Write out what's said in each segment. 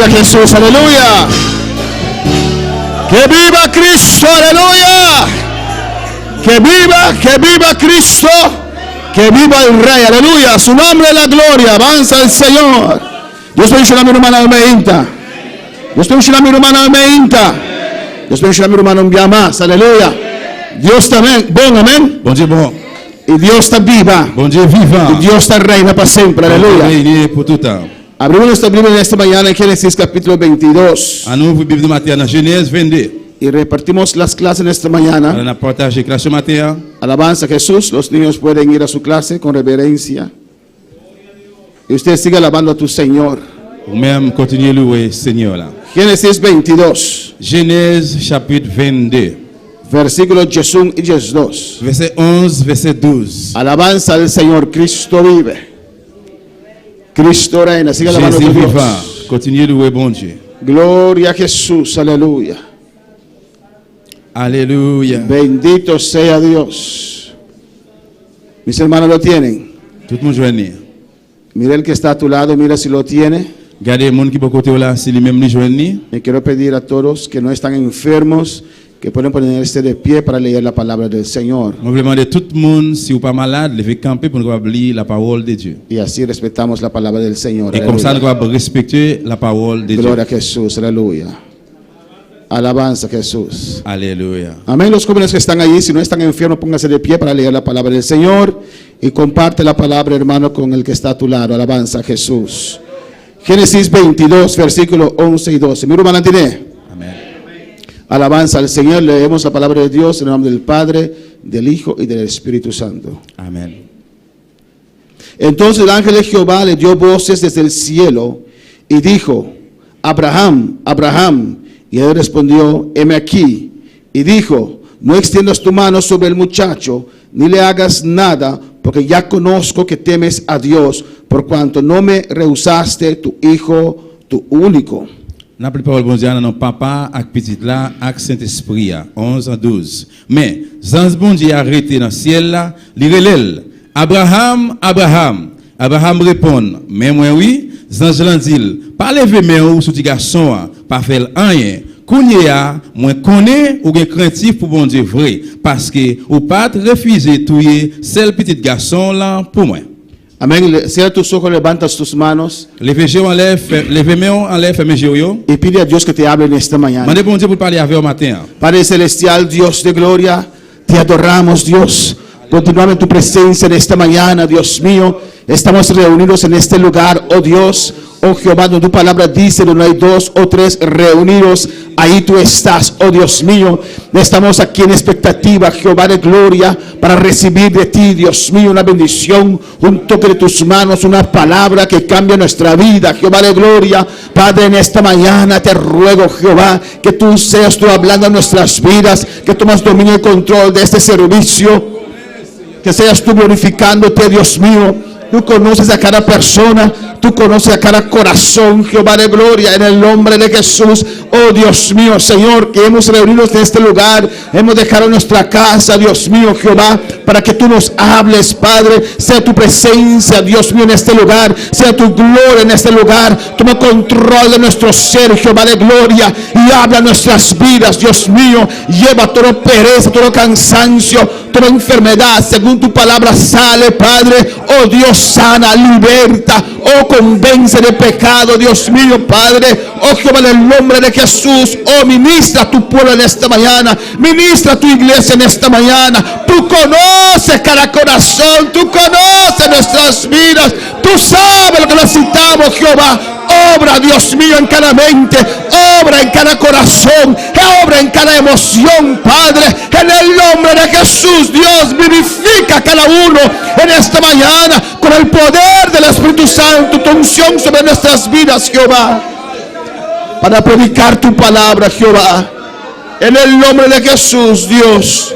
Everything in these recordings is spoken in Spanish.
Gloria a Jesús, aleluya. Que viva Cristo, aleluya. Que viva Cristo. Que viva el Rey, aleluya. Su nombre es la gloria, avanza el Señor. Dios bendiga a mi hermano Almeida. Dios bendiga a mi hermano Almeida. Dios bendiga a mi hermano Biamas, aleluya. Dios está bom, amén. Bon Dieu bon. Y Dios está viva. Bon Dieu vivant. Y Dios está reina para siempre, aleluya. Régner pour tout temps. Abrimos nuestra Biblia en esta mañana en Génesis capítulo 22. À nous, vous Bible de matin dans Genèse 22. Y repartimos las clases en esta mañana. On a partagé classe ce matin. Alabanza a Jesús. Los niños pueden ir a su clase con reverencia. Y usted sigue alabando a tu Señor. Ou même continuer louer Seigneur là. Génesis 22. Genèse chapitre 22. Versículos 1 y 2. Verset 11, verset 12. Alabanza al Señor. Cristo vive. Cristo reina. Sigue alabando a Jésus tu vivant. Dios. Continuez louer bon Dieu. Gloria a Jesús. Aleluya. Alléluia. Bendito sea Dios. Mis hermanos lo tienen. Tout le monde joigne. Mira el que está a tu lado, mira si lo tiene. Regardez le monde qui est côté là, si lui-même lui joigne. Me quiero pedir a todos que no están enfermos, que pueden ponerse de pie para leer la palabra del Señor. On veut demander tout le monde, si vous pas malade, levez camper pour nous lire la parole de Dieu. Y así respetamos la palabra del Señor. Et comme ça, nous Aleluya. allons respecter la parole de Dieu. Gloria a Jesús, aleluya. Alabanza a Jesús. Alléluia. Amén. Los jóvenes que están allí, si no están enfermos, pónganse de pie para leer la palabra del Señor. Y comparte la palabra, hermano, con el que está a tu lado. Alabanza a Jesús. Génesis 22, versículos 11 y 12. Mi hermano tiene. Amen. Alabanza al Señor. Leemos la palabra de Dios en el nombre del Padre, del Hijo y del Espíritu Santo. Amen. Entonces el ángel de Jehová le dio voces desde el cielo y dijo: Abraham, Abraham. Y él respondió: heme aquí. Y dijo: no extiendas tu mano sobre el muchacho, ni le hagas nada, porque ya conozco que temes a Dios, por cuanto no me rehusaste tu hijo, tu único. N'a plus parole bon Dieu dans papa avec petit là avec Saint-Esprit 11 à 12. Mais ange bon Dieu arrêté dans ciel là, li relève Abraham, Abraham. Abraham répond: mais moi oui, ange lan dit, pas lever main ou sous ti garçon, pas faire rien. Kounya, moi connais ou gen craintif pour bon Dieu vrai parce que ou pas refuser touyer celle petit garçon là pour moi. Amén. Cierra tus ojos, levantas tus manos Levez main en l'air, fermez les yeux. y pide a Dios que te hable en esta mañana. Mandez bon Dieu pour parler avec vous matin. Padre celestial, Dios de gloria, te adoramos, Dios. Continuamos en tu presencia en esta mañana, Dios mío. Estamos reunidos en este lugar, oh Dios. Oh Jehová, donde tu palabra dice, donde hay 2 o 3 reunidos, ahí tú estás, oh Dios mío. Estamos aquí en expectativa, Jehová de gloria, para recibir de ti, Dios mío, una bendición, un toque de tus manos, una palabra que cambia nuestra vida, Jehová de gloria. Padre, en esta mañana te ruego, Jehová, que tú seas tú hablando en nuestras vidas, que tomas dominio y control de este servicio, que seas tú glorificándote, Dios mío. Tú conoces a cada persona, tú conoces a cada corazón, Jehová de gloria, en el nombre de Jesús. Oh Dios mío, Señor, que hemos reunido en este lugar, hemos dejado nuestra casa, Dios mío, Jehová, para que tú nos hables, Padre. Sea tu presencia, Dios mío, en este lugar, sea tu gloria en este lugar. Toma control de nuestro ser, Jehová de gloria, y habla nuestras vidas, Dios mío. Lleva toda pereza, todo cansancio, toda enfermedad, según tu palabra sale, Padre. Oh Dios, sana, liberta, oh convence de pecado, Dios mío, Padre. Oh Jehová, en el nombre de Jesús, oh ministra a tu pueblo en esta mañana, ministra a tu iglesia en esta mañana. Tú conoces cada corazón, tú conoces nuestras vidas, tú sabes lo que necesitamos, Jehová. Obra, Dios mío, en cada mente, obra en cada corazón, obra en cada emoción, Padre. En el nombre de Jesús, Dios, vivifica a cada uno en esta mañana con el poder del Espíritu Santo, tu unción sobre nuestras vidas, Jehová, para predicar tu palabra, Jehová. En el nombre de Jesús, Dios,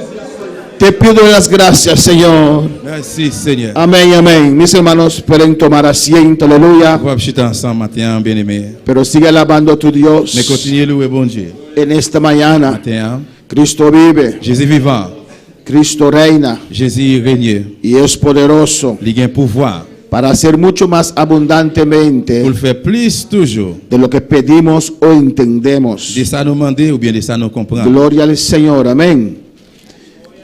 te pido las gracias, Señor. Merci Seigneur. Amén, amén. Mis hermanos pueden tomar asiento, aleluya. On va chuter ensemble matin, bien-aimé. Pero sigue alabando a tu Dios Mais continuez louer bon Dieu. en esta mañana. Matin, Cristo vive, Jésus vivant, Cristo reina Jésus règne, y es poderoso. il a un pouvoir. para hacer mucho más abundantemente pour le faire plus toujours. de lo que pedimos o entendemos. De ça nous demander ou bien de ça nous comprendre. Gloria al Señor, amén.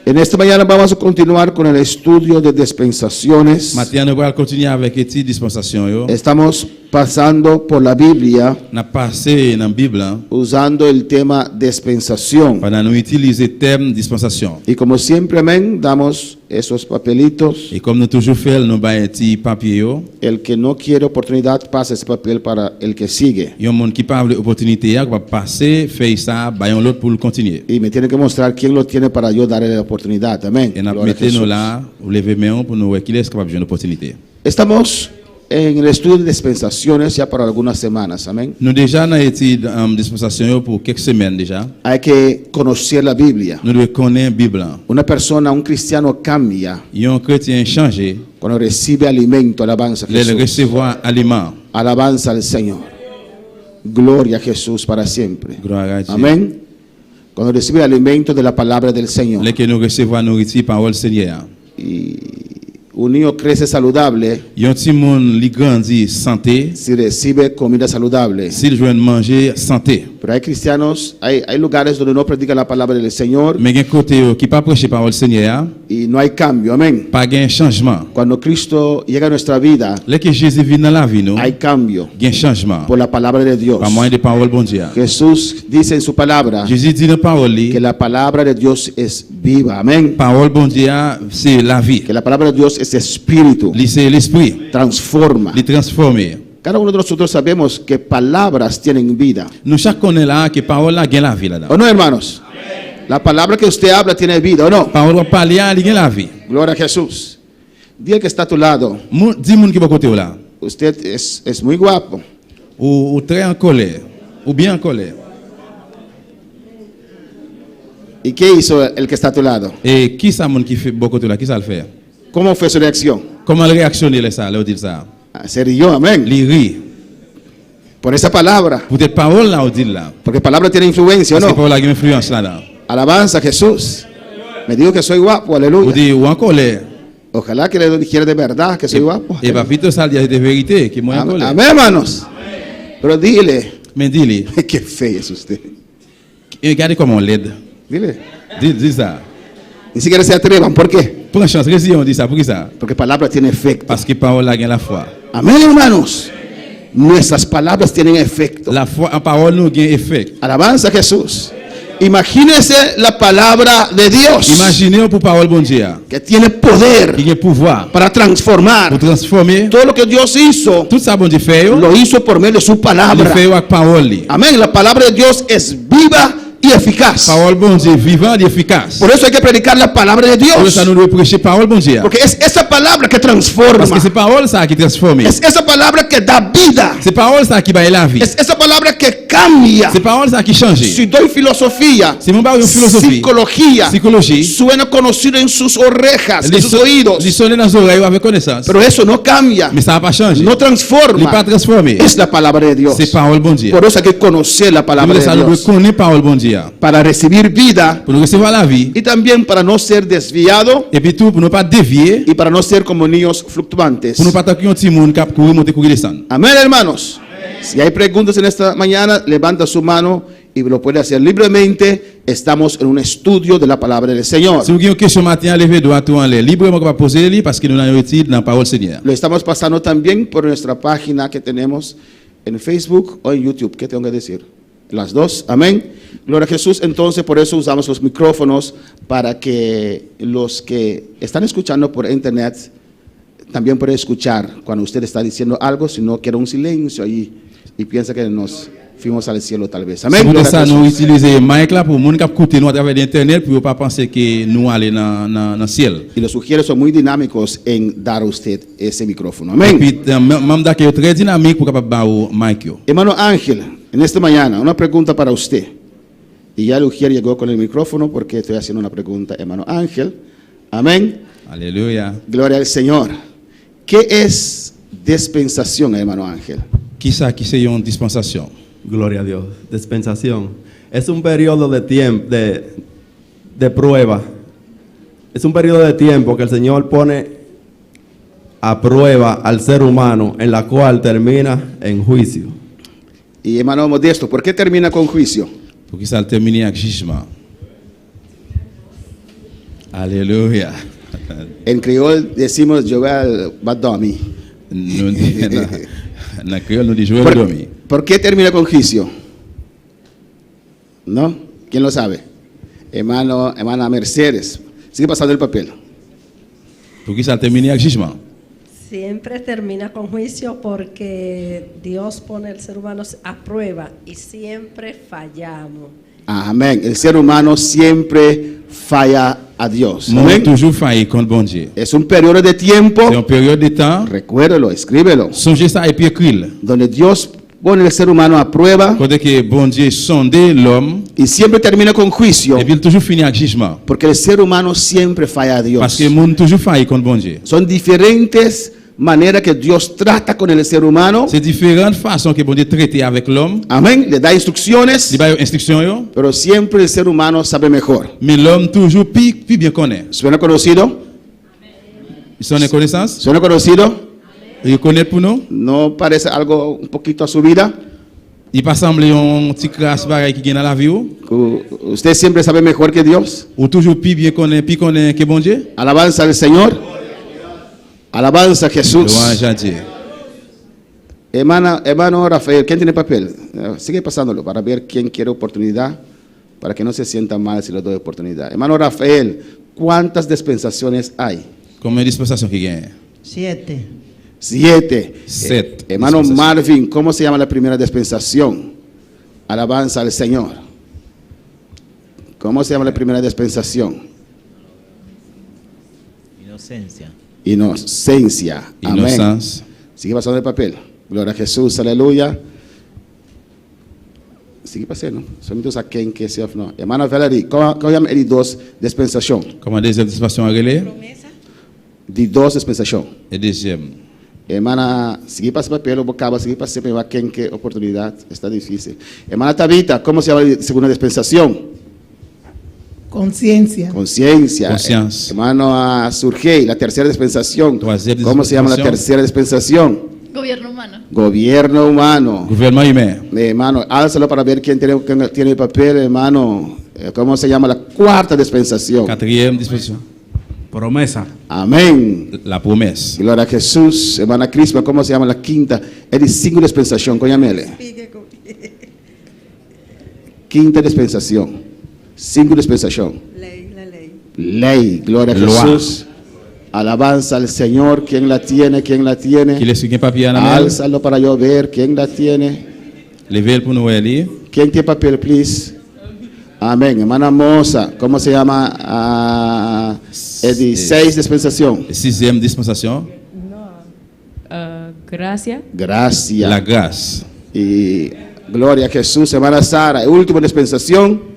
En esta mañana vamos a continuar con el estudio de dispensaciones. Maintenant, nous allons continuer avec l'étude dispensation. Yo. Estamos pasando por la Biblia On a passé dans la Bible hein, usando el tema dispensación. pendant nous utiliser le terme dispensation. Y como siempre, amén, damos esos papelitos. Et comme nous toujours fait, nous avons un petit papier. Yo. El que no quiere oportunidad pasa ese papel para el que sigue. Il y a un monde qui parle d'opportunité, qui va passer, faire ça, bailler l'autre pour le continuer. Y me tiene que mostrar quién lo tiene para yo darle la oportunidad. Amén. Et nous Gloria a mettons Jesús. là, vous levez main pour nous voir qui est capable de une opportunité. Estamos en el estudio de dispensaciones ya para algunas semanas. Amén. Nous déjà dans l'étude dispensation yo pour quelques semaines déjà. Hay que conocer la Biblia. Nous devons connaître la Bible. Una persona, un cristiano cambia Il y a un chrétien changé, cuando recibe alimento. Alabanza a il Jesús. recevoir aliment. Alabanza al Señor. Gloria a Jesús para siempre. Gloire à Dieu. Amén. Cuando recibe el alimento de la palabra del Señor. Les que nous recevons nourriture par le Seigneur. Y un niño crece saludable Il y a un petit monde qui grandit santé, si recibe comida saludable. s'il joue manger santé. Pero hay cristianos, hay lugares donde no predican la palabra del Señor Mais il y a un côté qui pas prêché par le Seigneur, y no hay cambio. Amén. pas un changement. Cuando Cristo llega a nuestra vida, Les que Jésus vient dans la vie, nous, hay cambio il y a un changement. por la palabra de Dios. Par moyen de parole bon Dieu. Jesús dice en su palabra Jésus dit dans la parole, que la palabra de Dios es viva. Amén. parole bon Dieu, c'est la vie. Que la palabra de Dios es espíritu, C'est l'esprit, transforma. les transformer. Cada uno de nosotros sabemos que palabras tienen vida. Nous chaque connaît là que parole là gagne la vie là-dedans. ¿O no, hermanos? La palabra que usted habla tiene vida, ¿o no? Parole va parler, il gagne la vie. Gloria a Jesús. Dile que está a tu lado. Dis moun qui va côté là. Usted es muy guapo. Ou très en colère, ou bien en colère. ¿Y qué hizo el que está a tu lado? Et qui ça moun qui fait beaucoup de là, qui ça le fait? ¿Cómo fue su reacción? Comment il réactionne là ça, là dit ça? Se rió, amén. Il rit. Por esa palabra. Peut-être parole là, on dit là. Porque palabra tiene influencia, ¿o Parce que no? parole là a une influence là-dedans. Alabanza a Jesús. Me dijo que soy guapo, Ou aleluya. dit ou en colère. Ojalá que le dijera de verdad que soy guapo. Et pas plutôt ça dit de vérité, qui moi en colère. Amén, hermanos. Pero dile, Mais dis-lui, qué feo es usted. regardez comment on l'aide. Dile. Dis ça. Ni siquiera se atrevan. ¿Por qué? Prends chance, résilience, on dit ça, pour qui ça? Porque palabra tiene efecto. Parce que parole là gagne la foi. Amén, hermanos. Nuestras palabras tienen efecto. La foi en parole nous gagne effet. Alabanza a Jesús. Imagínese la palabra de Dios Imaginez pour parole bon Dieu, que tiene poder qui a pouvoir para transformar. pour transformer Todo lo que Dios hizo, tout ça bon Dieu fait, yo, lo hizo por medio de su il palabra. fait avec parole. Li. Amén. La palabra de Dios es viva y eficaz. Parole bon Dieu vivant et efficace. Por eso hay que predicar la palabra de Pour Dios. ça nous devons prêcher parole bon Dieu. Porque es esa palabra que transforma. Parce que c'est parole ça qui transforme. Es esa palabra que da vida. C'est parole ça qui baille la vie. Es esa palabra que cambia. C'est parole ça qui change. Si doy filosofía, C'est mon barrio philosophie. psicología, Psychologie. suena conocido en sus orejas, en sus Les oídos. sonner dans les oreilles avec connaissance. Pero eso no cambia, Mais ça va pas changer. no Il pas transforma. transformé. Es la palabra de Dios. C'est parole bon Dieu. Por eso hay que conocer la palabra Nous de devons Dios connaître parole bon Dieu. para recibir vida Pour nous recevoir la vie. y también para no ser desviado Et puis tout, pour ne pas dévier. y para no ser como niños fluctuantes. Pour ne pas attaquer un petit monde qui a courir, monter, courir, descendre. Amén, hermanos. Si hay preguntas en esta mañana, levanta su mano y lo puede hacer libremente. Estamos en un estudio de la palabra del Señor. Si vous avez une question matin, levez doigt tout en l'air. Librement, on va poser les parce que nous avons étudié dans la parole Seigneur. Lo estamos pasando también por nuestra página que tenemos en Facebook o en YouTube. ¿Qué tengo que decir? Las dos. Amén. Gloria a Jesús. Entonces, por eso usamos los micrófonos para que los que están escuchando por internet también puedan escuchar cuando usted está diciendo algo, si no quiere un silencio ahí y piensa que nos fuimos al cielo tal vez. Amén. Si vous Gloria a ça, Jesús. nous utilisons mic là pour les gens qui écoutent nous à travers l'internet pour ne pas penser que nous allons dans le ciel. Y los sugieres son muy dinámicos en dar a usted ese micrófono. Et Amén. puis, même d'accueil très dynamique pour capable bao mic yo. Hermano Ángel, en esta mañana, una pregunta para usted. Y ya el Ujier llegó con el micrófono porque estoy haciendo una pregunta, hermano Ángel. Amén. Alléluia. Gloria al Señor. ¿Qué es dispensación, hermano Ángel? Qui ça qui c'est une dispensation? Gloria a Dios. Dispensación. Es un periodo de tiempo, de prueba. Es un periodo de tiempo que el Señor pone aprueba al ser humano, en la cual termina en juicio. Y hermano Modesto, ¿por qué termina con juicio? Porque ça termine avec jugement. Alléluia. En criol decimos Joel va dormir. Nous dit na créole nous dit jouer dormi. ¿Por qué termina con juicio? ¿No? ¿Quién lo sabe? Hermana Mercedes. Sigue pasando el papel. Porque ça termine avec jugement. Siempre termina con juicio porque Dios pone al ser humano a prueba y siempre fallamos. Amén. El ser humano siempre falla a Dios. Nous Amén. toujours failli contre bon Dieu. Es un periodo de tiempo, C'est une période de temps. recuérdelo, escríbelo, Songez ça et puis écrire. donde Dios pone el ser humano a prueba Quand que bon Dieu sonde l'homme y siempre termina con juicio, et puis il toujours finit avec jugement. porque el ser humano siempre falla a Parce Dios. que le monde toujours failli contre bon Dieu. Son diferentes maneras que Dios trata con el ser humano. C'est différentes façons que bon Dieu traite avec l'homme. Amén. Le da Il instrucciones, va instruction yo, pero siempre el ser humano sabe mejor. mais l'homme toujours plus bien connaît. ¿Suena conocido? Ils sont en connaissance, ¿Suena conocido? il connaît pour nous. ¿No parece algo un poquito a su vida? Il pas semble un petit crasse bagaille qui gagne dans la vie ¿Usted siempre sabe mejor que Dios? ou toujours plus bien connaît que bon Dieu. Alabanza al Señor. Alabanza a Jesús. Louange à Dieu. Hermano Rafael, ¿quién tiene papel? Sigue pasándolo para ver quién quiere oportunidad, para que no se sienta mal si le doy oportunidad. Hermano Rafael, ¿cuántas dispensaciones hay? Combien de dispensations qui gagne? 7. 7. Sept Hermano dispensaciones. Marvin, ¿cómo se llama la primera dispensación? Alabanza al Señor. ¿Cómo se llama la primera dispensación? Inocencia. Inocencia. Amén. Innocence. Sigue pasando el papel. Gloria a Jesús, aleluya. Sigue pasando. Solamente a quien que sea no. Hermano Valerie, ¿cómo llama el dos dispensación? Comment deuxième dispensation relais? De dos dispensación. Et deuxième. Hermana, sigue pasando el papel, o bocaba, sigue pasando a quien que oportunidad. Está difícil. Hermana Tabita, ¿cómo se llama la segunda dispensación? Conciencia. Conciencia. Conscience. Hermano Surgey, la tercera dispensación. Troisième ¿Cómo se llama la dispensación. tercera dispensación? Gobierno humano. Gobierno humano. Gouvernement humain. Hermano, álzalo para ver quién tiene el papel, hermano. ¿Cómo se llama la cuarta dispensación? Quatrième dispensation. Promesa. Amén. La promesse. Gloria a Jesús. Hermana Crispa, ¿cómo se llama la quinta? Es de cinco dispensación, coñamele. Quinta dispensación. Cinco dispensación. La ley. Ley. Gloria a Loi. Jesús. Alabanza al Señor. ¿Quién la tiene? ¿Quién la Qui tiene? laisse quelqu'un papier en main? Álzalo para yo ver. ¿Quién la tiene? Levez pour nous lire. ¿Quién tiene papel, please? Amén. Hermana Moza, ¿cómo se llama? Es de seis dispensación. Sixième dispensation. Gracia. Gracias. La grâce. Y gloria a Jesús. Hermana Sara, última dispensación.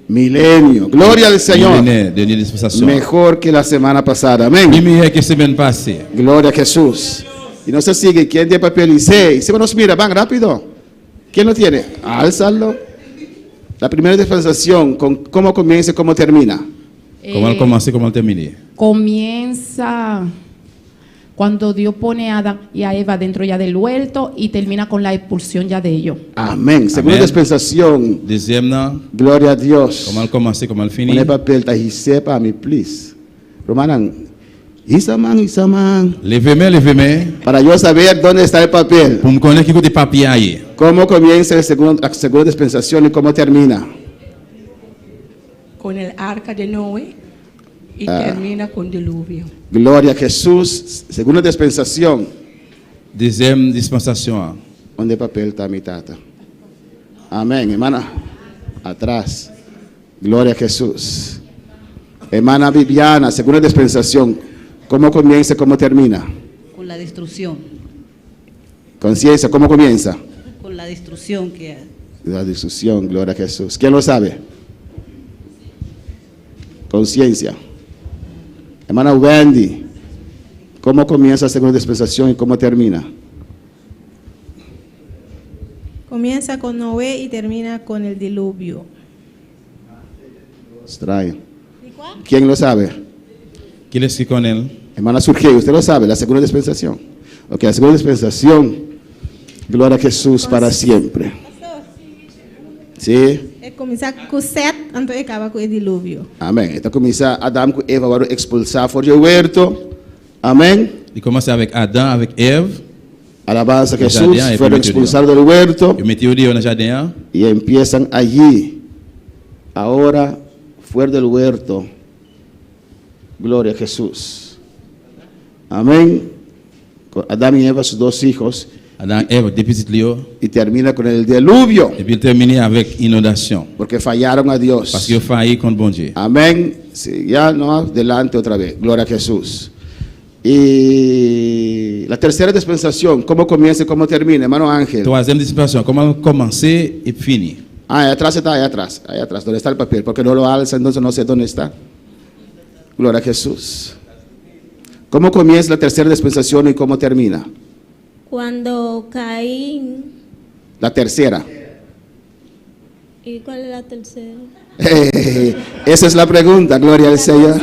Milenio. Gloria al Señor. Millénaire, dernière dispensation. Mejor que la semana pasada. Amén. Plus meilleur que semaine passée. Gloria a Jesús. Y no se sigue. ¿Quién tiene papel? Y se nos mira. Van rápido. ¿Quién lo tiene? Álzalo. La primera dispensación, ¿cómo comienza y cómo termina? Comment elle commence, comment elle termine? Comienza cuando Dios pone a Adán y a Eva dentro ya del huerto y termina con la expulsión ya de ellos. Amén. Segunda Amén. dispensación. Deuxième, non? Gloria a Dios. Comment elle commence, comment elle Pone finit? papel, tajise para mí, please. Romanan, Isaman. Levez-moi. Para yo saber dónde está el papel. Pour me connaître qui côté papier aille. ¿Cómo comienza la segunda dispensación y cómo termina? Con el arca de Noé y termina con diluvio. Gloria a Jesús. Segunda dispensación. Deuxième dispensation. ¿Dónde el papel está mi tata? Amén, hermana. Atrás. Gloria a Jesús. Hermana Viviana, segunda dispensación. ¿Cómo comienza y cómo termina? Con la destrucción, Conciencia, ¿cómo comienza? con la destrucción que La destrucción, gloria a Jesús. ¿Quién lo sabe? Conciencia. Hermana Wendy, ¿cómo comienza la segunda dispensación y cómo termina? Comienza con Noé y termina con el diluvio. Extraño. ¿Quién lo sabe? Qui laisse qui connaît? Hermana Surgey, usted lo sabe, la segunda dispensación. Ok, la segunda dispensación, gloria a Jesús para siempre. ¿Sí? Começar com Sete, então acaba com o dilúvio. Amén. Esta comienza Adán con Eva para expulsar fuera del huerto. Amén. Il commence avec Adam, avec Ève. Alabanza a El Jesús. jardín, ahí Fueron fue expulsados del huerto Ils mettaient au dehors dans le jardin. y empiezan allí. Ahora, fuera del huerto. Gloria a Jesús. Amén. Con Adán y Eva, sus dos hijos. Adam, Ève, des petits lions. Y termina con el diluvio. Et puis il terminait avec inondation. Porque fallaron a Dios. Parce qu'ils ont failli contre bon Dieu. Amén. Sí, ya no, adelante otra vez. Gloria a Jesús. Y la tercera dispensación, ¿cómo comienza y cómo termina, hermano Ángel? Troisième dispensation, comment commencer et finir. Ah, ahí atrás está, ahí atrás, donde está el papel, porque no lo alza, entonces no sé dónde está. Gloria a Jesús. ¿Cómo comienza la tercera dispensación y cómo termina? Cuando Caín. La tercera. ¿Y cuál es la tercera? Esa es la pregunta, gloria al Señor.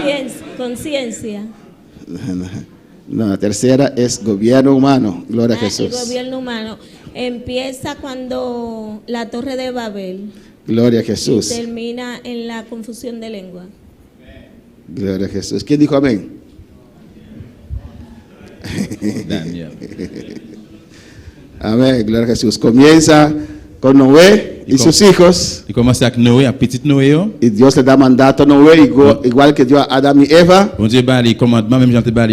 Conciencia. No, la tercera es gobierno humano, gloria a Jesús. El gobierno humano empieza cuando la Torre de Babel. Gloria a Jesús. Y termina en la confusión de lengua. Gloria a Jesús. ¿Quién dijo amén? Daniel. Amén, gloria a Jesús. Comienza con Noé y sus hijos. Il commence avec Noé, un petit Noé. Y Dios le da mandato a Noé, igual que dio a Adán y Eva. Bon Dieu bat les commandements, même Jean te bat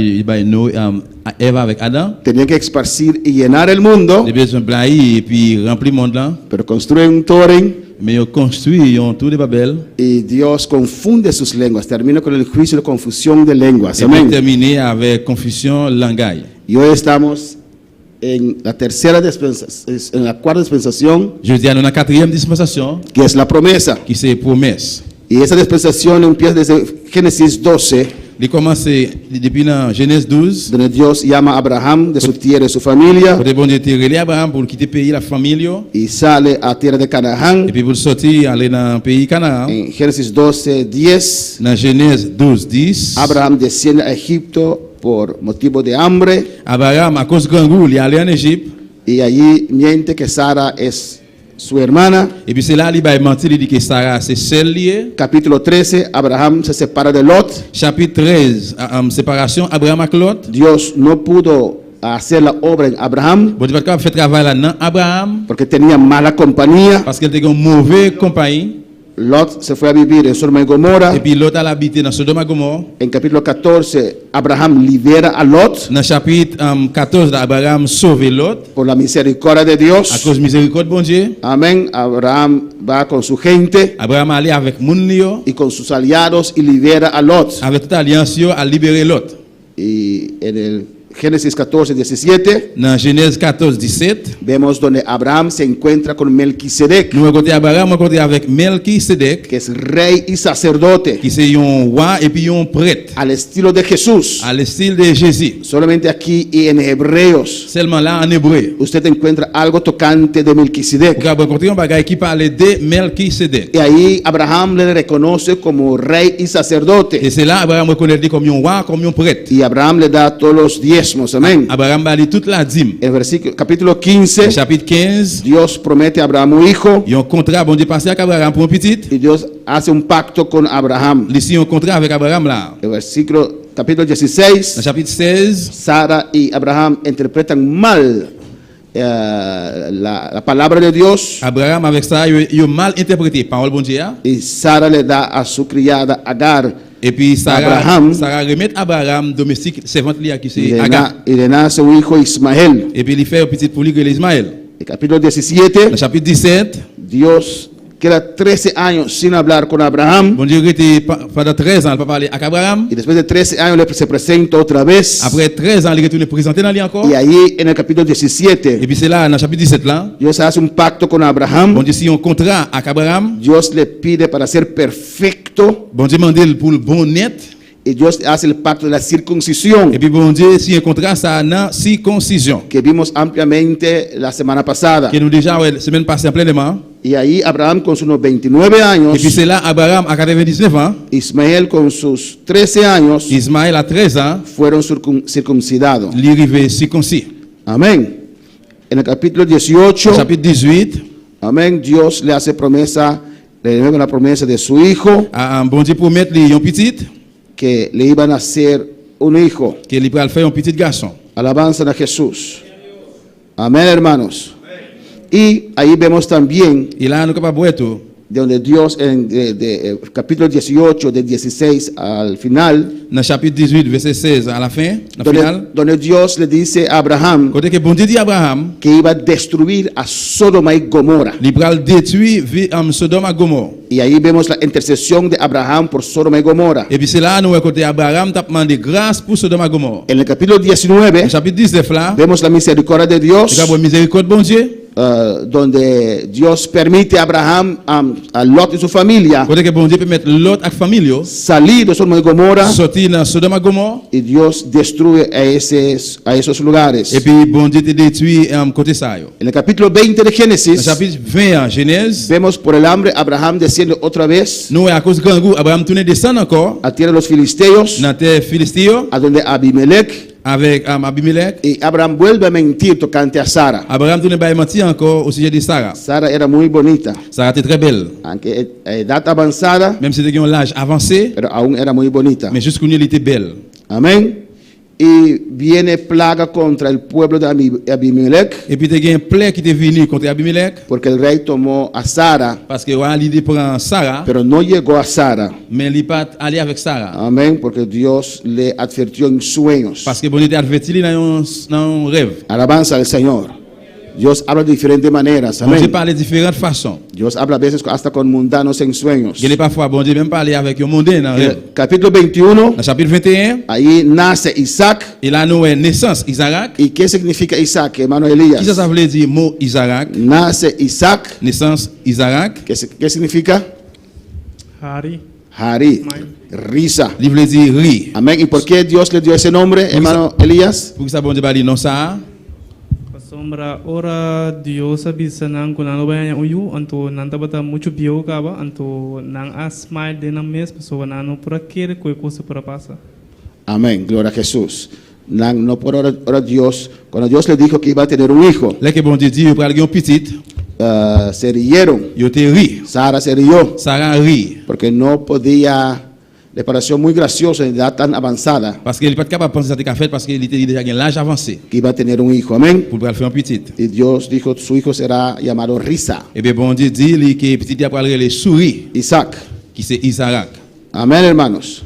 Noé, à Ève avec Adam. Tenían que esparcir y llenar el mundo, Les besoins blahi et puis remplir le monde là. pero construyen un torrent Mais ils ont construit, ils ont tout de Babel. y Dios confunde sus lenguas. Termina con el juicio de confusión de lenguas. Et puis Amén. terminé avec confusion, langage. Y hoy estamos en la tercera dispensación, en la cuarta dispensación, Je dis, dans la quatrième dispensation, que es la promesa. qui c'est promesse. Y esa dispensación empieza desde Génesis 12, Il commence depuis dans Genèse 12. donde Dios llama a Abraham de su tierra y su familia Quand bon Dieu te relé Abraham pour quitter le pays, la famille, y sale a tierra de Canaán. et puis pour sortir, aller dans le pays Canaan. En Génesis 12, 10, Dans Genèse 12, 10, Abraham desciende a Egipto por motivo de hambre Abraham, à cause de grand goût, il est allé en Égypte. y allí miente que Sara es su hermana. Et puis c'est là, il va mentir, il dit que Sarah, c'est celle liée. Capítulo 13, Abraham se separa de Lot. Chapitre 13, séparation, Abraham avec Lot. Dios no pudo hacer la obra en Abraham Bon Dieu va faire travail là-dedans, Abraham, porque tenía mala compañía. parce qu'il était une mauvaise compagnie. Lot se fue a vivir en Sodoma y Gomorra. Et puis Lot a habité dans Sodome et Gomorrhe. En capítulo 14, Abraham libera a Lot Dans chapitre 14, Abraham sauve Lot por la misericordia de à Dios. cause de miséricorde bon Dieu. Amén. Abraham va con su gente Abraham allé avec moun lio, y con sus aliados y libera a Lot. avec toute alliance yo, a libéré Lot. Y en el Génesis 14, 17, Dans Genèse 14, 17, vemos donde Abraham se encuentra con Melquisedec, nous rencontrons Abraham, nous rencontrons avec Melchisedec, que es rey y sacerdote, qui c'est un roi et puis un prêtre, al estilo de Jesús. à l'estyle de Jésus. Solamente aquí y en Hebreos Seulement là en hébreu. usted encuentra algo tocante de Vous Melquisedec. avez rencontré un bagage qui parlait de Melchisedec. Y ahí Abraham le reconoce como rey y sacerdote. Et c'est là Abraham reconnaît comme un roi, comme un prêtre. Y Abraham le da todos los diezmos. Amén. Abraham a dit toute la dîme. El versículo, capítulo 15, Chapitre 15, Dios promete a Abraham un hijo il y a un contrat, bon Dieu passé avec Abraham pour un petit. y Dios hace un pacto con Abraham. Ici, un contrat avec Abraham là. El versículo, capítulo Dans 16, chapitre 16, Sara y Abraham interpretan mal la palabra de Dios Abraham avec ça, il a mal interprété parole bon Dieu. y Sara le da a su criada Agar Et puis Sarah, Abraham. Sarah remet Abraham domestique servante là qui y c'est le, Agar. y le nace un hijo Ismael. Et puis il fait un petit pour lui que l'Ismaël. El capítulo 17, Dans chapitre 17, Dios queda 13 años sin hablar con Abraham bon Dieu était pendant 13 ans, il pas parler avec Abraham. y después de 13 años le se presenta otra vez. Après 13 ans, il retourne présenter dans lui encore. Y allí en el capítulo Et 17, puis c'est là, dans chapitre 17 là, Dios hace un pacto con bon Abraham. Dieu signe un contrat avec Abraham. Dios le pide para ser perfecto Bon Dieu demande pour le bon net. y Dios hace el pacto de la circuncisión Et puis bon Dieu signe un contrat ça dans circoncision. que vimos ampliamente la semana pasada. Que nous déjà ouais, semaine passée en pleinement. Y ahí Abraham con sus 99 Et años, puis c'est là, Abraham a 99 ans, Ismael con sus 13 años, Ismaël a 13 ans, fueron circuncidados. il est arrivé circoncis. Amén. En el capítulo 18, Chapitre 18, amén, Dios le hace promesa, le dio la promesa de su hijo, un bon Dieu promet lui un petit, que le iban a hacer un hijo. qu'il va faire un petit garçon. Alabanza a Jesús. Amén, hermanos. Y ahí vemos también Et là, nous sommes capables de voir tout. de donde Dios, en capítulo 18, del 16 al final, Dans chapitre 18, verset 16 à la fin, au final, donde Dios le dice a Abraham côté que bon Dieu dit à Abraham, que iba a destruir a Sodoma y Gomorra. il va détruire Sodome et Gomorrhe. Y ahí vemos la intercesión de Abraham por Sodoma y Gomorra. Et puis c'est là, nous voyons côté Abraham t'a demandé grâce pour Sodome et Gomorrhe. En el capítulo 19, Au chapitre 19 là, vemos la misericordia de Dios, nous avons miséricorde bon Dieu. donde Dios permite a Abraham, a Lot y su familia, Côté que bon Dieu peut mettre l'autre avec famille, salir de Sodoma y Gomorra, sortir dans Sodome et Gomorrhe. y Dios destruye a esos lugares. Et puis bon Dieu te détruit côté ça. Yo. En el capítulo 20 de Dans Génesis, chapitre 20 en Genèse, vemos por el hambre Abraham desciende otra vez nous à cause de grand goût, Abraham tourne descendre encore a tierra de los filisteos, dans la terre philistéenne a donde Abimelech, avec Abimelech. y Abraham vuelve a mentir tocante a Sara. Abraham tourne pas mentir encore au sujet de Sarah. Sara era muy bonita, Sarah était très belle, aunque a edad avanzada, même si elle avait un âge avancé, pero aún era muy bonita. mais jusqu'à elle était belle. Amén. Y viene plaga contra el pueblo de Abimelech, Et puis il y a un plaie qui était venu contre Abimelech porque el rey tomó a Sara, parce que voilà, l'idée prend Sarah, pero no llegó a Sara. mais il n'est pas allé avec Sarah. Amén, porque Dios le advirtió en sueños. Parce que bon était averti dans un rêve. Alabanza al Señor. Dios habla de diferentes maneras. Bon Dieu Amén. parle de différentes façons. Dios habla a veces hasta con mundanos en sueños. Il est parfois bon Dieu même parler avec un mondain dans En rêve. el capítulo 21, Dans le chapitre 21, ahí nace Isaac. il a nous naissance Isaac. ¿Y qué significa Isaac, hermano Qui Elías? ça veut dire mot Isaac? Nace Isaac. Naissance Isaac. ¿Qué significa? Hari. Hari, risa. Il veut dire rire. Amén. ¿Y por qué Dios le dio ese nombre, hermano Elías? Pour que ça bon Dieu parle non ça. Sombra ora Dios abisa nang kunano ba yang uyu anto nanta bata mucho bio kaba anto nang asmai de nang mes pessoa nano para querer que cosa para pasa. Amén. Gloria a Jesús. No por ahora Dios, cuando Dios le dijo que iba a tener un hijo, Là que bon Dieu dit pour aller un petit, se rieron. il te ri. Sara se rió Sarah rit porque no podía, le pareció muy gracioso en edad tan avanzada parce qu'il n'est pas capable de penser à ce qu'il a fait parce qu'il était déjà à l'âge avancé que iba a tener un hijo. Amén. pour pouvoir faire un petit. Y Dios dijo, su hijo será llamado Risa, Et bien bon Dieu dit lui que petit après aller les souris Isaac. qui c'est Isaac. Amén, hermanos.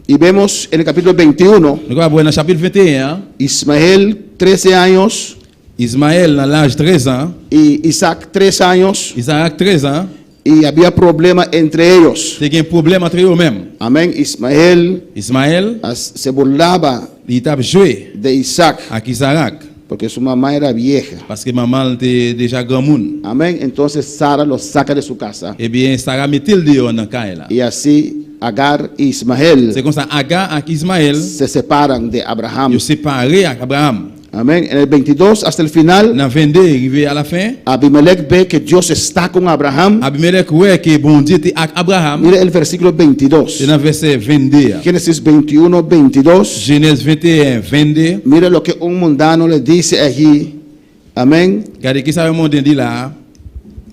Y vemos en el capítulo 21, Nous allons voir dans le chapitre 21, Ismael 13 años Ismaël dans l'âge 13 ans, y Isaac 3 años, Isaac 13 ans, y había problema entre ellos. c'est un problème entre eux-mêmes. Amén. Ismael Ismaël, se burlaba il t'a joué de Isaac avec Isaac porque su mamá era vieja. parce que maman était déjà grand monde. Amén. Entonces Sara lo saca de su casa. Eh bien, Sarah mettait le dehors dans le cas là. Y así Agar y Ismael C'est comme ça, Agar et Ismaël, se separan de Abraham. ils séparés avec Abraham. Amén. En el 22 hasta el final, Dans 22, arrivé à la fin, Abimelech ve que Dios está con Abraham. Abimelech ouais que bon Dieu était avec Abraham. Mire el versículo 22. C'est dans verset 22. Génesis 21, 22. Genèse 21, 22. Mire lo que un mundano le dice allí. Amén. Regardez qui ça le monde dit là.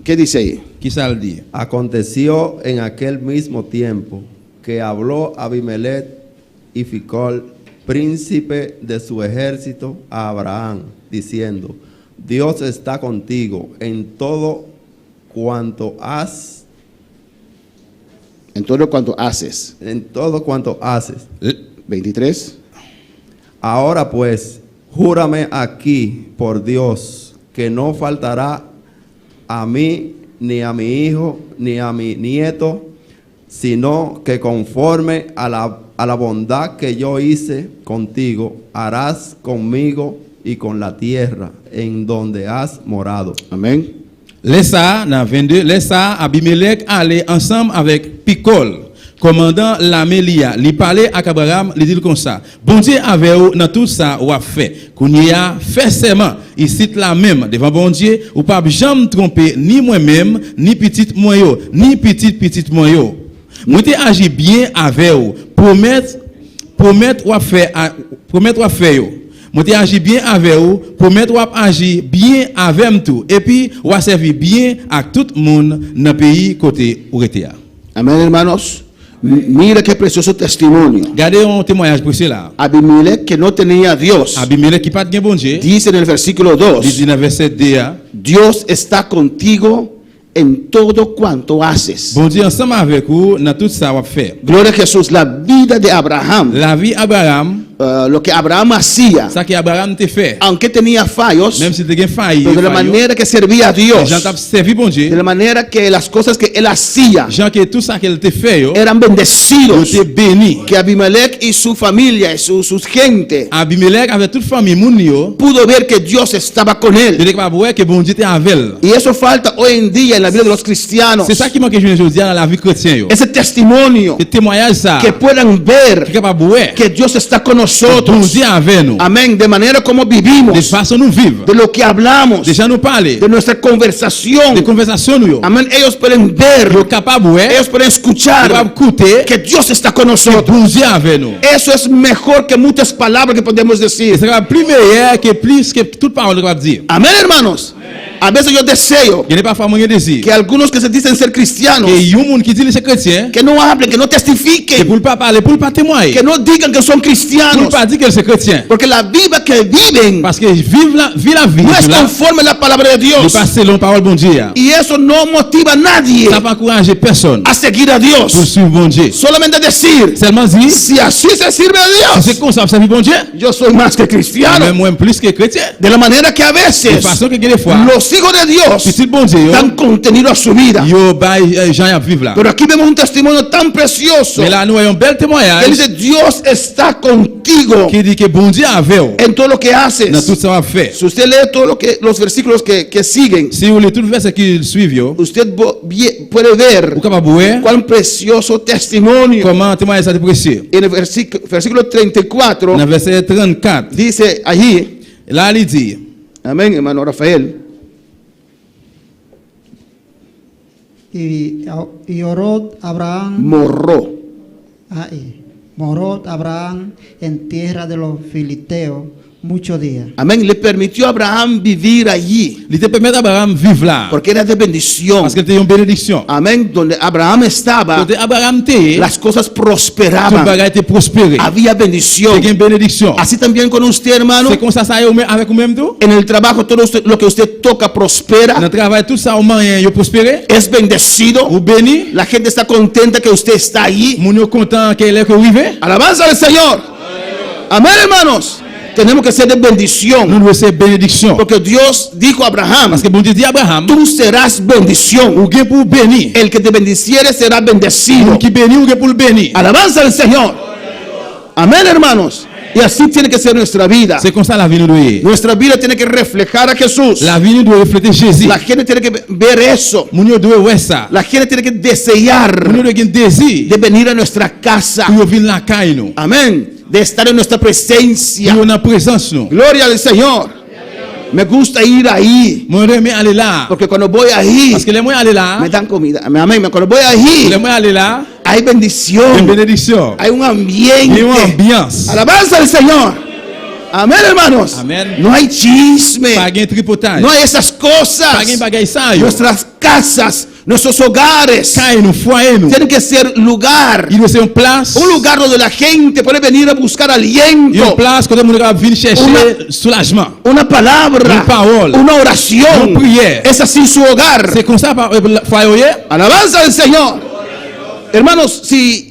¿Qué dice ahí? Qui ça le dit? Aconteció en aquel mismo tiempo que habló Abimelech y Ficol, príncipe de su ejército, a Abraham, diciendo: Dios está contigo en todo cuanto has, En todo cuanto haces. en todo cuanto haces. 23. Ahora pues, júrame aquí por Dios que no faltará a mí, ni a mi hijo, ni a mi nieto, sino que conforme a la bondad que yo hice contigo, harás conmigo y con la tierra en donde has morado. Amén. Laisse ça, dans 22, laisse ça, Abimelech aller ensemble avec Picol, commandant l'armée Lia, il parlait à Abraham, il dit comme ça. Bon Dieu avait dans tout ça ou a fait. Qu'on y a fait serment, il cite la même devant bon Dieu, ou pas jamais tromper ni moi-même, ni petite moi yo, ni petite moi yo. Moi t'ai agi bien avec vous, promettre ou faire yo. Moi t'ai agi bien avec vous, promettre ou agir bien avec tout, et puis ou servir bien à tout le monde dans le pays côté où était. Amén, hermanos. Mira qué precioso testimonio. Regardez un témoignage précieux là. Abimelech, que no tenía a Dios, Abimelech qui pas de bon Dieu, dice en el versículo 2, dit dans verset 2, Dios está contigo en todo cuanto haces. bon Dieu ensemble avec vous dans tout ça va faire. Gloria a Jesús. La vida de Abraham, La vie Abraham, lo que Abraham hacía, ça que Abraham te fait, aunque tenía fallos, même si tu as failli, pero de la manera que servía a Dios, Jean t'a servi bon de Dieu, la manera que las cosas que él hacía Jean que tout ça qu'elle te fait yo, eran yo bendecidos, te béni. que Abimelech y su familia y su gente Abimelech avec toute famille moun yo, pudo ver que Dios estaba con tu él. es capable voir que bon Dieu était avec elle. Y eso falta hoy en día en la vida de los cristianos. C'est ça qui manque aujourd'hui dans la vie chrétienne yo. Ese testimonio, Ce témoignage ça, que puedan qui ver est capable voir que Dios está con bon nosotros. Dieu avec nous. Amén. De manera como De vivimos, façon nous vivre, de lo que hablamos, déjà nous parler, de nuestra conversación. de conversation nous yo. Amén. Ellos pueden ver, Yo capable voir, ellos pueden capable escuchar écouter que Dios está con que nosotros. bon Dieu avec nous. Eso es mejor que muchas palabras que podemos Et decir. c'est capable plus meilleur que plus que toute parole que va dire. Amén, hermanos. A veces yo deseo Il n'est pas fameux désir. que algunos que se dicen ser cristianos, Que y a un monde qui dit les chrétiens, que no hablen, que no que testifiquen, pour le pas parler, pour le pas témoigner, que no digan que son pour le cristianos, pas dire que c'est chrétien. porque la vida que viven Parce que vivre la vie, no es là, conforme a la palabra de n'est Dios. pas selon parole bon Dieu. Y eso no motiva a nadie Ça va encourager personne a seguir a pour Dios. suivre bon Dieu. Solamente decir, Seulement dire, si si así se sirve a c'est Dios, comme ça, servir bon Dieu, yo soy más que cristiano. même moi plus que chrétien. De la manera que a De veces façon que des fois, los hijos de Dios petit bon Dieu, dan contenido a su vida. yo bay Jean y a vivre là. Pero aquí vemos un testimonio tan precioso. Mais là, nous avons un bel Él témoignage dice, Dios está contigo qui dit que bon Dieu avec vous en todo lo que haces. dans tout ça va faire. Si usted lee todo lo que los versículos que siguen, Si vous lisez tout le verset qui suivent, yo, usted puede ver vous capable voir cuán precioso testimonio. comment témoigner ça de précieux. En el versículo 34 Dans le verset 34, dice allí, là, il dit, amén, hermano Rafael, Y oró Abraham, morró. moró Abraham en tierra de los filisteos muchos días. Amén, le permitió a Abraham vivir allí, il te permet d'Abraham vivre là. porque era de bendición. Parce que c'était une bénédiction. Amén, donde Abraham estaba, Quand Abraham te, las cosas tout prosperaban, bagage était prospéré. había C'est bendición. une bénédiction. Así también con usted, hermano. C'est comme ça, ça y est avec vous-même tout. En el trabajo, todo lo que usted toca Dans prospera, le travail, tout ça, au moins, il prospéré. es bendecido. Ou béni. La gente está contenta que usted está allí. Moun yo content qu'il est arrivé. Alabanza al Señor. Amén, hermanos. Tenemos que ser de Nous bendición, devons ser bénédiction. porque Dios dijo a Abraham, Parce que bon Dieu dit à Abraham, tú serás bendición. ou gen pour béni. El que te bendiciere será bendecido. Ou qui béni ou gen pour le béni. Alabanza al Señor. Amén, hermanos. Y así tiene que ser nuestra vida. C'est comme ça la vie nous doit être. Nuestra vida tiene que reflejar a Jesús. La vie nous doit refléter Jésus. La gente tiene que ver eso. Moun yo doit voir ça. La gente tiene que desear Moun yo doit gen désir. de venir a nuestra casa. Pour yo venir la caille nous. Amén. De estar en nuestra Pour presencia. yo dans présence nous. Gloria al Señor. Me gusta ir ahí. Moi j'aime aller là. Porque cuando voy ahí, Parce que les moi aller là. me dan comida. Amén. Cuando voy ahí, Les moi aller là. hay Une bendición. bénédiction. Hay un Il y a une ambiente. ambiance. Alabanza al Señor. Amén, hermanos. Amén. No hay chisme. Pas gen tripotage. No hay esas Pas cosas. gen bagay ça yo. Nuestras casas, nuestros hogares Caille nous, foyer nous. tienen que ser lugar. Il doit ser une place. Un lugar donde la gente puede venir a buscar Une aliento, place quand on va venir chercher soulagement. una palabra, Une parole. una oración. Une prière. Es así su hogar. C'est comme ça par foyer. Alabanza al Señor. Hermanos, si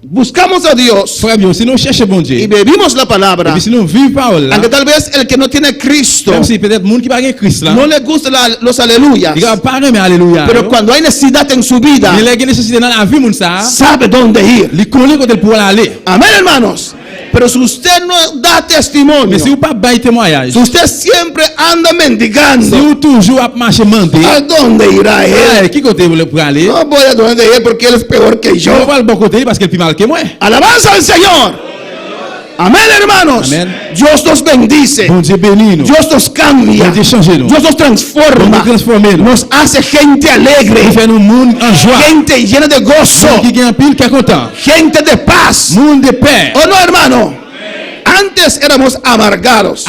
buscamos a Dios Frère bien, si nous cherchons bon Dieu. y Et bebimos la palabra, puis si nous vivons parole là. aunque tal vez el que no tiene Cristo Même si peut-être monde qui pas gen Christ là. no le gusta los aleluyas, Il va pas mais alléluia. pero cuando hay necesidad en su vida, Il a nécessité dans la vie moun ça. sabe dónde ir. Il connaît quand il pourra aller. Amén, hermanos. Pero si usted no da testimonio, Mais si vous pas bail témoignage, si usted siempre anda mendigando, si vous toujours à marcher mendier, ¿a dónde irá él? qui côté vous le pour aller? No voy a donde ir porque él es peor que Je yo. vais le bon côté parce qu'il est plus mal que moi. Alabanza al Señor. Amén, hermanos. Amén. Dios nos bendice. Bon Dieu bénit nous. Dios nos cambia. Bon Dieu change nous. Dios nos transforma. Bon Dieu transforme nous. Nos hace gente alegre. Il fait nous monde en joie. Gente llena de gozo. Qui gagne pile qui est content. Gente de paz. Monde de paix. ¿O no, hermano? Antes éramos amargados.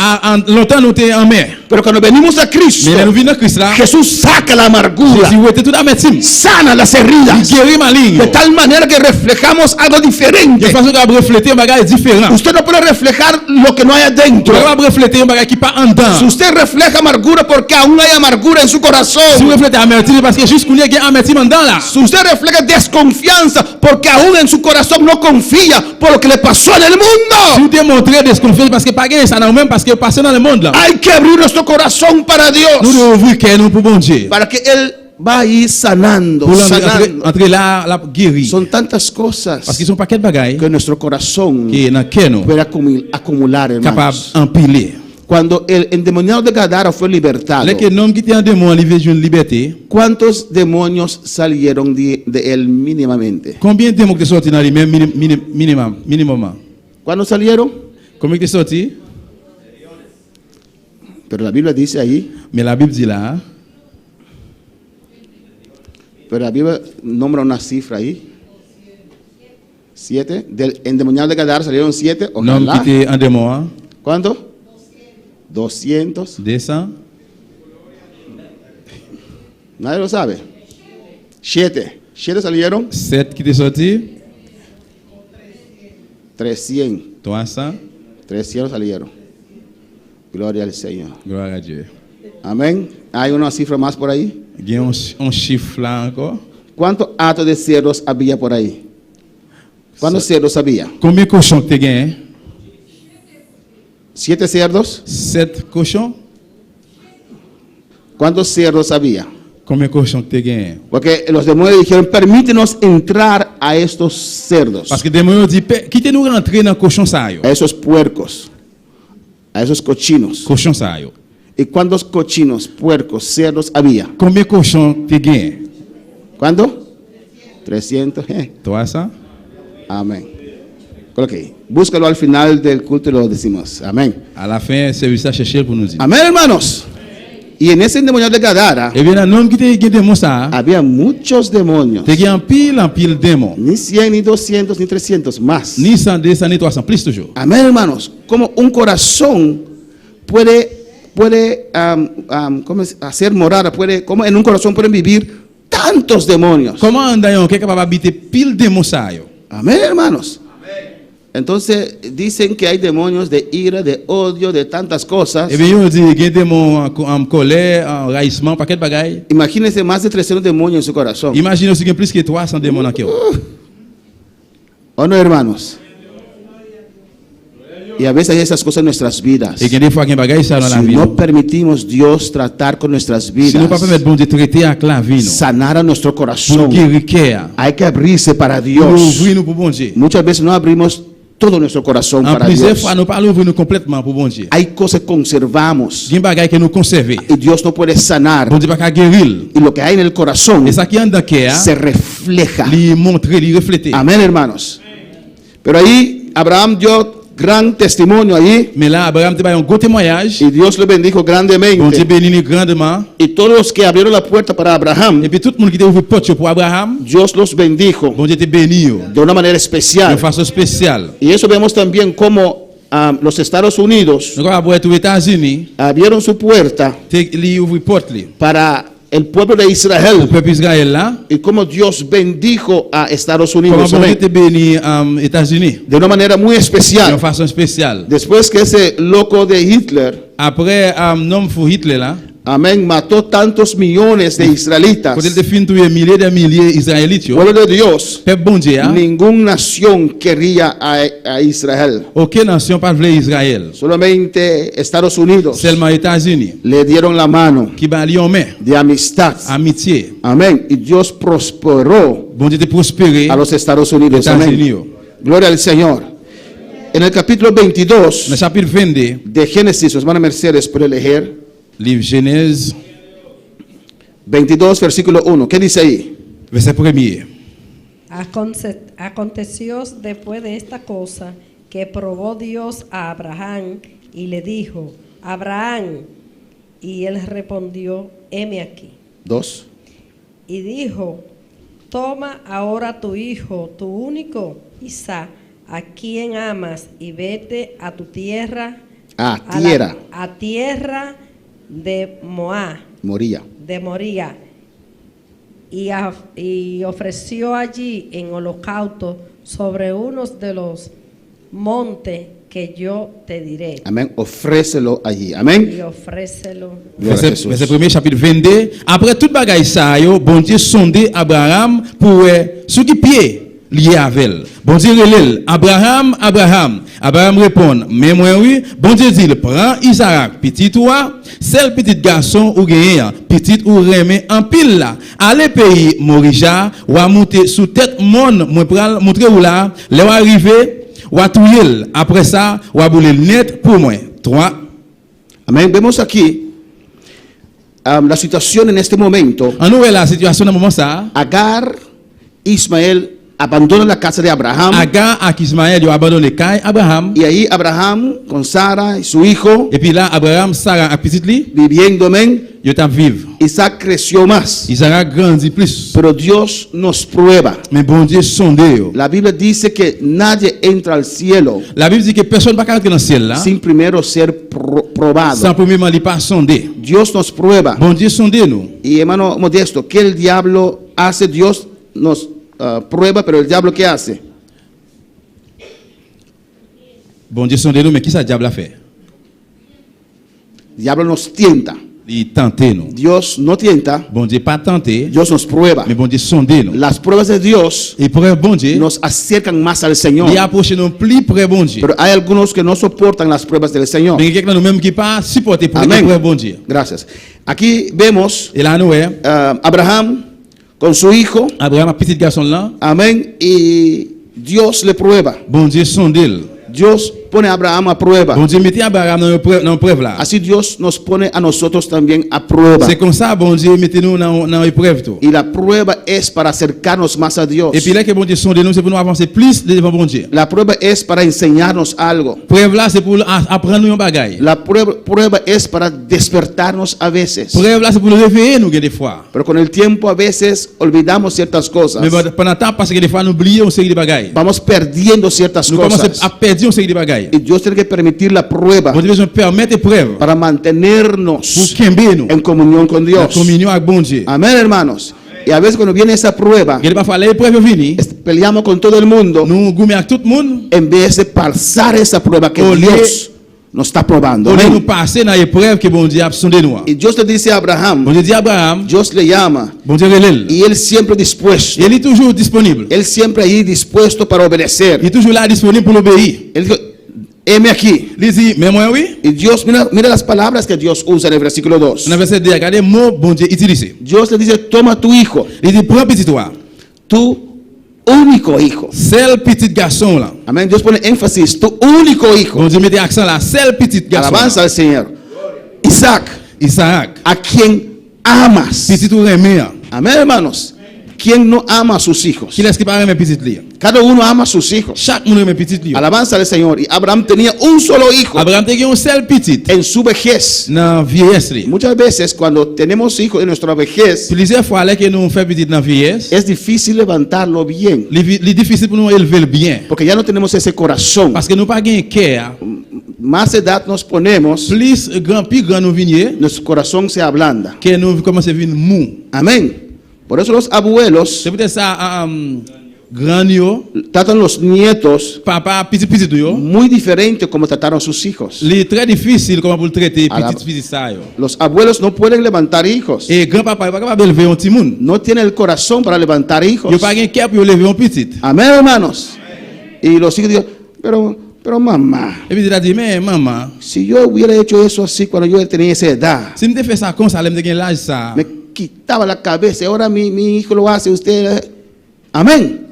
Longtemps nous étions en mer. Pero cuando venimos a Cristo, Mais nous venons à Christ là. Jesús saca la amargura, Jésus était tout amertume. sana las heridas, Guérit maligno. de tal manera que reflejamos algo diferente. De façon qu'à refléter un bagage différent. Usted no puede reflejar lo que no hay adentro. Vous pouvez refléter un bagage qui pas en dedans. Si usted refleja amargura porque aún hay amargura en su Si vous corazón. reflétez amertume parce que jusqu'où il y a amertume en dedans là. Si usted refleja desconfianza porque aún en su corazón no confía por lo que le pasó en el Si mundo. vous démontrez desconfiance parce que pas gagné ça dans même parce que passé dans le monde là. Hay que abrir nuestro corazón para Nous Dios. devons ouvrir cœur nous pour bon Dieu. Para que Él va a ir sanando, Pour sanando. entrer là la guérir. Son tantas cosas Parce qu'ils sont paquet de bagailles que nuestro corazón qui dans cœur nous puede acumular, capable hermanos. empiler. Cuando el endemoniado de Gadara fue libertado, Là que homme qui était en démon il veut une liberté. ¿cuántos demonios salieron de él mínimamente? Combien de démons qui sont sortis dans les mêmes minimum? ¿Cuándo salieron? Combien qui sont sortis? Pero la Biblia dice ahí, Mais la Bible dit là, pero la Biblia nombra una cifra ahí. 7. Del endemoniado de Gadara salieron 7. un homme Ojalá. qui était en démon, ¿Cuánto? 200. 200, Nadie lo sabe. 7. 7 salieron. 7 qui étaient sortis, 300. 300, 300 salieron. Gloria al Señor. gloire à Dieu. Amén. ¿Hay una cifra más por ahí? Il y a un chiffre là encore. ¿Cuántos hatos de cerdos había por ahí? ¿Cuántos cerdos había? Combien de cochons tu gagné? 7 cerdos. 7 cochons. ¿Cuántos cerdos había? Combien de cochons tu gagné? Porque los demonios dijeron, permítenos entrar a estos cerdos, Parce que les démons dit, quittez-nous rentrer dans cochon ça yo. a esos puercos, a esos cochinos. Cochon ça yo. ¿Y cuántos cochinos, puercos, cerdos había? Combien de cochons tu gagné? ¿Cuánto? 300. 300. Amén. Ok. Búscalo al final del culto y lo decimos. Amén. À la fin, service à chercher pour nous dire. Amén, hermanos. Y en ese endemoniado de Gadara Eh bien, un homme qui était démon ça, había muchos demonios. tu gagné en pile démon. Ni 100, ni 200, ni 300 más. Ni 100, 200, ni 300, plus toujours. Amén, hermanos. Como un corazón puede ¿cómo es? Hacer morada, como en un corazón pueden vivir tantos demonios. Comment un dayon qui est capable d'habiter pile démon ça yo? Amén, hermanos. Entonces dicen que hay demonios de ira, de odio, de tantas cosas. Eh bien, on dit qu'il y a des démons en colère, en raillissement, paquet de bagailles. Imagínense más de 300 demonios en su corazón. Imagine aussi qu'il y a plus que 300 démons dans cœur. ¿O no, hermanos? Y a veces hay esas cosas en nuestras vidas. Et qu'il y a des fois qu'il y a des bagailles ça dans la Si vie. no permitimos Dios tratar con nuestras Si nous ne vidas, pas permettre bon Dieu de traiter avec la vie, nous. sanar a nuestro Pour corazón, guérir cœur. hay que abrirse para Pour Dios. ouvrir nous pour bon Dieu. Muchas veces no abrimos todo nuestro corazón En para plusieurs Dios. fois, nous pas l'ouvrir nous complètement pour bon Dieu. Hay cosas que conservamos Il y a des bagailles que nous conserver. y Dios no puede sanar. Bon Dieu pas qu'à guérir. Y lo que hay en el corazón Et ça qui est dans cœur, se refleja. lui montrer, lui refléter. Amén, hermanos. Pero ahí Abraham dio gran testimonio ahí Mais là, Abraham te un gros témoignage. y Dios le bendijo Bon Dieu grandemente. bénit grandement. Y todos los que abrieron la puerta para Abraham, Et puis tout le monde qui t'a ouvert porte pour Abraham, Dios los bendijo bon Dieu te bénit yo, de una manera de especial. façon spéciale. Y eso vemos también como los Estados Unidos Donc, on va aux États-Unis, abrieron su puerta lui ouvrir porte li. para el pueblo de Le Israel peuple Israël là, y como Dios bendijo a Estados comment Unidos bon Dieu amén, te bénit États-Unis, de una manera muy de especial. façon spéciale. Después que ese loco de Hitler, Après, nom fou Hitler là, amén, mató tantos millones de israelitas, quand il définit tous les milliers de milliers israélites, yo, pueblo de Dios, peuple bon Dieu, hein, ninguna nación quería a Israel. aucune nation pas voulait Israël. Solamente Estados Unidos Seulement États-Unis, le dieron la mano qui va lier en main, de amistad. amitié. Amén. Y Dios prosperó Bon Dieu te prospérer a los Estados Unidos. États-Unis. Amén. Yo. Gloria al Señor. En el capítulo 22 Dans le chapitre 22, de Génesis, hermana Mercedes puede leer, livre Genèse, 22 versículo 1. ¿Qué dice ahí? verset 1er. Aconteció después de esta cosa que probó Dios a Abraham y le dijo, Abraham, y él respondió, heme aquí. 2. Y dijo, toma ahora tu hijo, tu único, Isaac, a quien amas, y vete a tu tierra, a tierra de Moab, Moría. de Moría, y ofreció allí en holocausto sobre unos de los montes que yo te diré. Amén. Ofrécelo allí. Amén. Y ofrécelo. Gloria a Jesús. Verset 1er, chapitre 22. Après tout bagay sa yo, bon Dieu sondé Abraham pour sous qui pied lié avec. Bon Dieu relève Abraham, Abraham. Abraham répond, mais moi oui. Bon Dieu dit, prends Isaac, petit toi, seul petit garçon ou gagnant, petit ou remé en pile là. Allez pays Morija, ou à monter sous tête monde, moi pral montrer ou là, là ou arriver. Ou à touyer, après ça, ou à bouler net pour moi. 3. Amén. Vemos aquí la situación en este momento. En nous, la situation dans le moment ça. Agar, Ismael abandona la casa de Abraham. Agar ak Ismaël yo abandonné Kai Abraham. Y ahí Abraham con Sara y su hijo. Et puis là Abraham, Sarah ak petit li. Viviendo, amén. Yo t'a vivre. Isaac creció más. Isaac grandit plus. Pero Dios nos prueba. Mais bon Dieu sonde yo. La Biblia dice que nadie entra al cielo. La Bible dit que personne va entrer dans le ciel là. Sin primero ser probado. Sans premièrement li pas sondé. Dios nos prueba. Bon Dieu sonde nous. Y hermano Modesto, ¿qué el diablo hace? Dios nos prueba, pero el diablo ¿qué hace? Bon Dieu sonde nous, mais qui ça diable a fait? El diablo nos tienta. Il tenté nous. Dios no tienta. Bon Dieu pas tenté. Dios nos prueba. Mais bon Dieu sonde nous. Las pruebas de Dios Et pour bon Dieu nos acercan más al Señor. il approche nous plus près bon Dieu. Pero hay algunos que no soportan las pruebas del Señor. Mais quelqu'un nous même qui pas supporter pour Amén. près bon Dieu. Gracias. Aquí vemos Et là nous Abraham con su hijo. Abraham petit garçon là. Amén. Y Dios le prueba. Bon Dieu sonde. Dios pone a Abraham a prueba. Bon Dieu mettez Abraham dans épreuve là. Así Dios nos pone a nosotros también a prueba. C'est comme ça bon Dieu mettez nous dans épreuve tout. Y la prueba es para acercarnos más a Dios. Et puis là que bon Dieu sonde nous c'est pour nous avancer plus devant bon Dieu. La prueba es para enseñarnos algo. Preuve là c'est pour apprendre nous un bagage. La prueba es para despertarnos a veces. Preuve là c'est pour nous réveiller nous des fois. Pero con el tiempo a veces olvidamos ciertas cosas. Mais pendant temps parce que des fois nous oublions une série de bagages. Vamos perdiendo ciertas Nous cosas. commençons à perdre une série de bagages. Y Dios tiene que permitir la prueba Bon Dieu nous permettre épreuve para mantenernos pour qu'ember nous en comunión con en Dios. communion avec bon Dieu. Amén, hermanos. Y a veces cuando viene esa prueba, Que parfois l'épreuve vini, peleamos con todo el mundo nous goumé avec tout le monde. en vez de pasar esa prueba que Au lieu- Dios nos está probando. Au lieu Amén. nous passer dans l'épreuve que bon Dieu a sondé nous. Y Dios le dice a Bon Abraham, Dieu dit à Abraham, Dios le llama bon Dieu relève. y él siempre dispuesto. Il est toujours disponible. Él siempre ahí dispuesto para obedecer. Il est toujours là disponible pour l'obéir. Él dijo, heme aquí. Il dit, mais moi oui. Y Dios, mira las palabras que Dios usa en el versículo 2. On a verset 2, regardez mot bon Dieu utilisé. Dios le dice, toma tu hijo, Il dit, prends petit toi. tu único hijo. Seul petit garçon là. Amén. Dios pone énfasis, tu único hijo. Bon Dieu mettez accent là, seul petit garçon. Alabanza al Señor. Isaac, Isaac. a quien amas. Petit ou remé. Amén, hermanos. ¿Quién no ama a sus hijos? Qui est-ce qui parle petit li? Cada uno ama a sus hijos. Chaque monde aime petit li. Alabanza al Señor. Y Abraham tenía un solo hijo Abraham te un seul petit en su vejez. dans vieillesse li. Muchas veces cuando tenemos hijos en nuestra vejez, Plusieurs fois là que nous fait petit dans vieillesse, es difícil levantarlo bien. il difficile pour nous élever le bien Porque ya no tenemos ese corazón. parce que nous pas gain cœur. Más edad nos ponemos, Plus grand nous vigner nuestro corazón se ablanda. que nous commencer venir mou. Amén. Por eso los abuelos C'est peut-être ça grand yo, tratan los nietos papa petit yo. muy diferente como trataron sus hijos. Il est très difficile comment pour le traiter À la- petit ça yo. Los abuelos no pueden levantar hijos. Et grand-papa il pas capable élever un petit monde. No tienen el corazón para levantar hijos. Il pas gain cœur pour élever un petit. Amén, hermanos. Y los hijos dicen, pero mamá, Et puis il a dit mais maman, si yo hubiera hecho eso así cuando yo tenía esa edad, si me fait ça comme ça, me gain l'âge ça. me quitaba la cabeza. Ahora mi hijo lo hace, usted. Amén.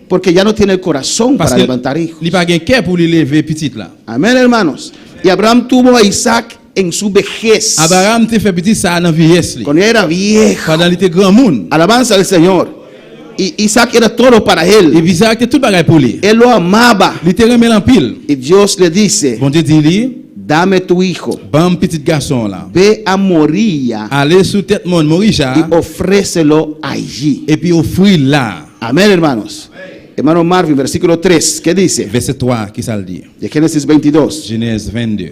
Porque ya no tiene el corazón Parce para que levantar hijos. il pas gen cœur pour lui lever petit là. Amén, hermanos. Y Abraham tuvo a Isaac en su vejez. Abraham te fait petit ça dans vieillesse li. Cuando era viejo. Pendant il était grand monde. Alabanza al Señor. Y Isaac era todo para él. Et Isaac était tout bagay pour lui. Él lo amaba. Il était remet en pile. Y Dios le dice, Bon Dieu dit lui, dame tu hijo. bon petit garçon là. Ve a Moría Allez sous tête mon Morisha y ofrécelo allí. et puis offrir là. Amén, hermanos. Hermano Marvin, versículo 3, ¿qué dice? Verset 3 qui ça le dit. De Génesis 22. Genèse 22.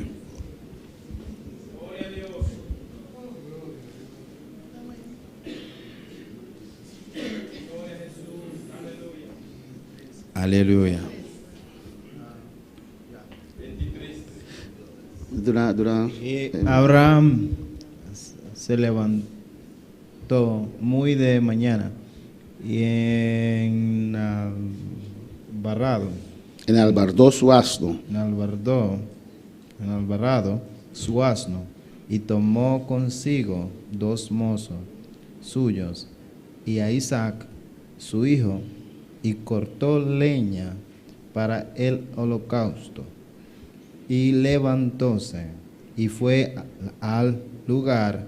Alléluia. Y Abraham se levantó muy de mañana y enalbardó su asno su asno y tomó consigo 2 mozos suyos y a Isaac su hijo y cortó leña para el holocausto y levantóse y fue al lugar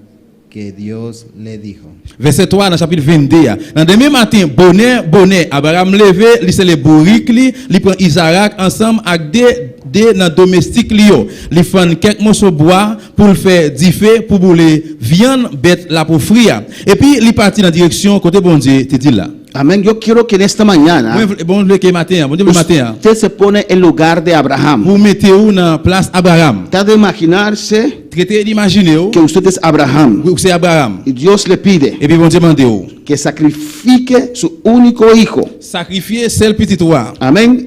que Dios le dijo. Verset 3 dans chapitre 22. Dans demain matin, bonnet, Abraham levé, li se le bourrique li prend Isaac ensemble avec des dans domestique li yo. Li fend quelques morceaux bois pour le faire differ pour bouler viande bête la pour frire. Et puis li parti dans direction côté bon Dieu, te dit là. Amén. Yo quiero que en esta mañana usted se pone en lugar de Abraham. Vous mettez où dans place Abraham. Trata de imaginarse que usted es Abraham. Y Dios le pide que sacrifique su único hijo. Sacrifier seul petit roi. Amén.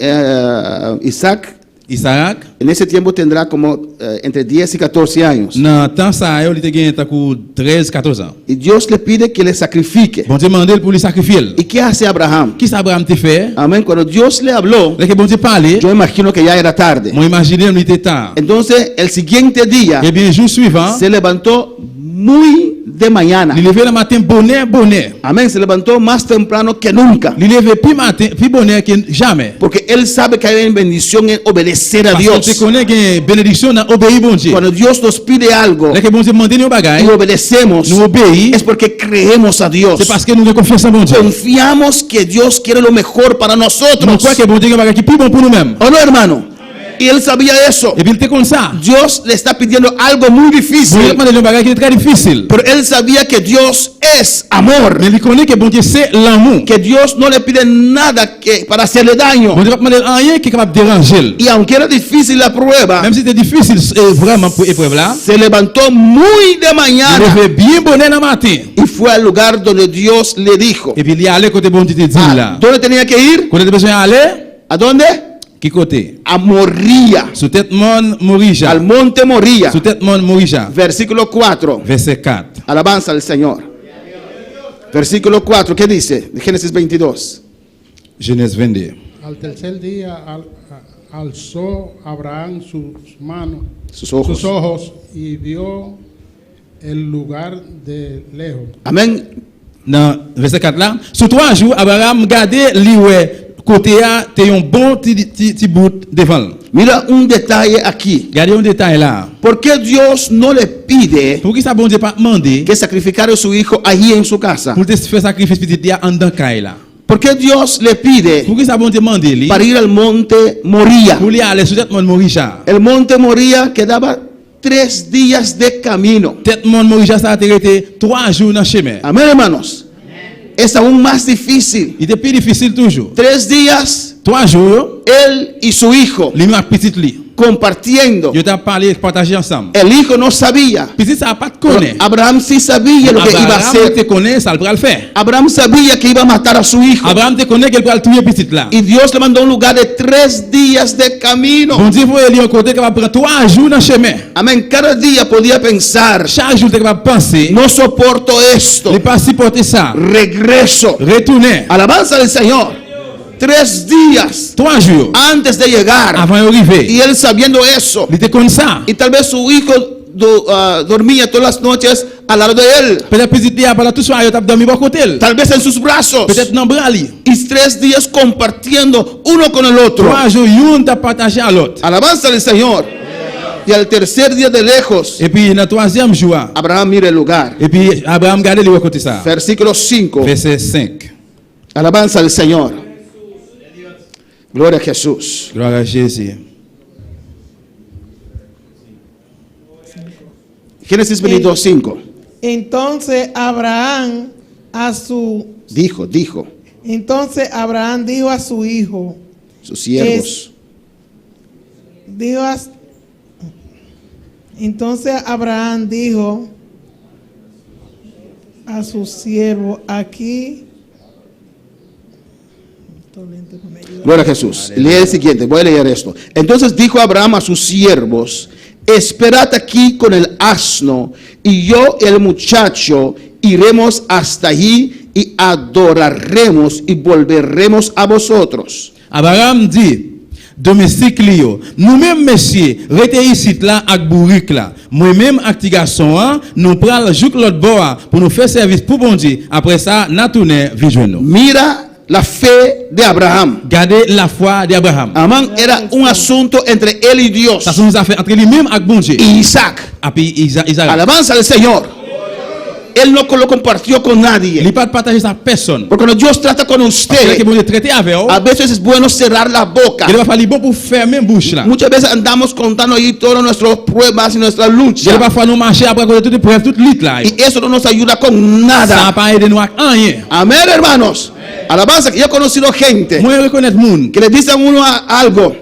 Isaac en ese tiempo tendrá como entre 10 y 14 años. Dans temps ça, il était 13, 14 ans. Y Dios le pide que le sacrifique. Bon Dieu demande pour lui sacrifier. ¿Y qué hace Abraham? Qu'est-ce Abraham te fait? Amén. Cuando Dios le habló, bon Dieu parlait, yo imagino que ya era tarde. Moi imaginer il était tard. Entonces, el siguiente día, et bien jour suivant, se levantó muy de mañana. Il levé le matin bonnet. Amén. Se levantó más temprano que nunca. Il levé plus matin, plus bonnet que jamais. Porque él sabe que hay bendición en obedecer a Dios. Parce que connaît que bénédiction dans obéir bon Dieu. Cuando Dios nos pide algo, y obedecemos, es porque creemos a Dios. C'est parce que nous confions en bon Dieu. Confiamos que Dios quiere lo mejor para nosotros. Nous croyons que bon Dieu va qui plus bon pour nous-mêmes. ¿O no, hermano? Y él sabía eso. Dios le está pidiendo algo muy difícil. Pero él sabía que Dios es amor. Que Dios no le pide nada para hacerle daño. Y aunque era difícil la prueba, se levantó muy de mañana y fue al lugar donde Dios le dijo. ¿Dónde tenía que ir? ¿A dónde? Qui côté? A Moría. Sous tête mon Morisha. Al monte Moría. Sous tête mon Morisha. Versículo 4. Verset 4. Alabanza al Señor. Versículo 4. ¿Qué dice? De Génesis 22. Génesis 22. Al tercer día alzó Abraham sus manos, sus ojos y vio el lugar de lejos. Amén. Dans verset 4 là, sous 3 jours Abraham regardait lioué côté a te un bon petit bout devant. Mira un detalle aquí. Regardez un détail là. ¿Por qué Dios no le pide que sacrificara a su hijo allí en su casa? Pour te faire sacrifice petit dia en dans caille là. ¿Por qué Dios le pide para ir al monte Moría? El monte Moría quedaba 3 días de camino. Amén, hermanos. Es aún más difícil. 3 días. 3 jours. Él y su hijo compartiendo. El hijo no sabía. Abraham sí sabía lo que iba a hacer. Abraham sabía que iba a matar a su hijo. Y Dios le mandó a un lugar de 3 días de camino. Amén. Cada día podía pensar, no soporto esto. Regreso. Alabanza del Señor. 3 días antes de llegar. Y él sabiendo eso. Y tal vez su hijo dormía todas las noches al lado de él. Tal vez en sus brazos. Y 3 días compartiendo uno con el otro. Alabanza al Señor. Y al tercer día de lejos, Abraham mira el lugar. Versículo 5. Alabanza al Señor. Gloria a Jesús. Gloria a Jesús. Génesis 22:5. Entonces Abraham dijo a su hijo, sus siervos. Entonces Abraham dijo a su siervo, aquí. Gloria a Jesús. Lee el siguiente, voy a leer esto. Entonces dijo Abraham a sus siervos: esperad aquí con el asno, y yo y el muchacho iremos hasta allí y adoraremos y volveremos a vosotros. Abraham dit, domestique Lio, nous-mêmes messieurs, rete ici là ak bourrique là. Moi-même ak ti garçon, nous pral jouk l'autre bois pour nous faire service pour bon Dieu. Après ça, n'a tourné vi joindre nous. Mira la fe de Abraham. Gardez la foi d'Abraham. Amén. Era un asunto entre él y Dios. Ça nous a fait entre lui-même ak bon Dieu. Y Isaac. Isaac. Alabanza al Señor. Él no lo compartió con nadie. Porque cuando Dios trata con usted, a veces es bueno cerrar la boca. Muchas veces andamos contando ahí todas nuestras pruebas y nuestras luchas. Y eso no nos ayuda con nada. Amén, hermanos. Alabanza, que yo he conocido gente que le dicen a uno algo.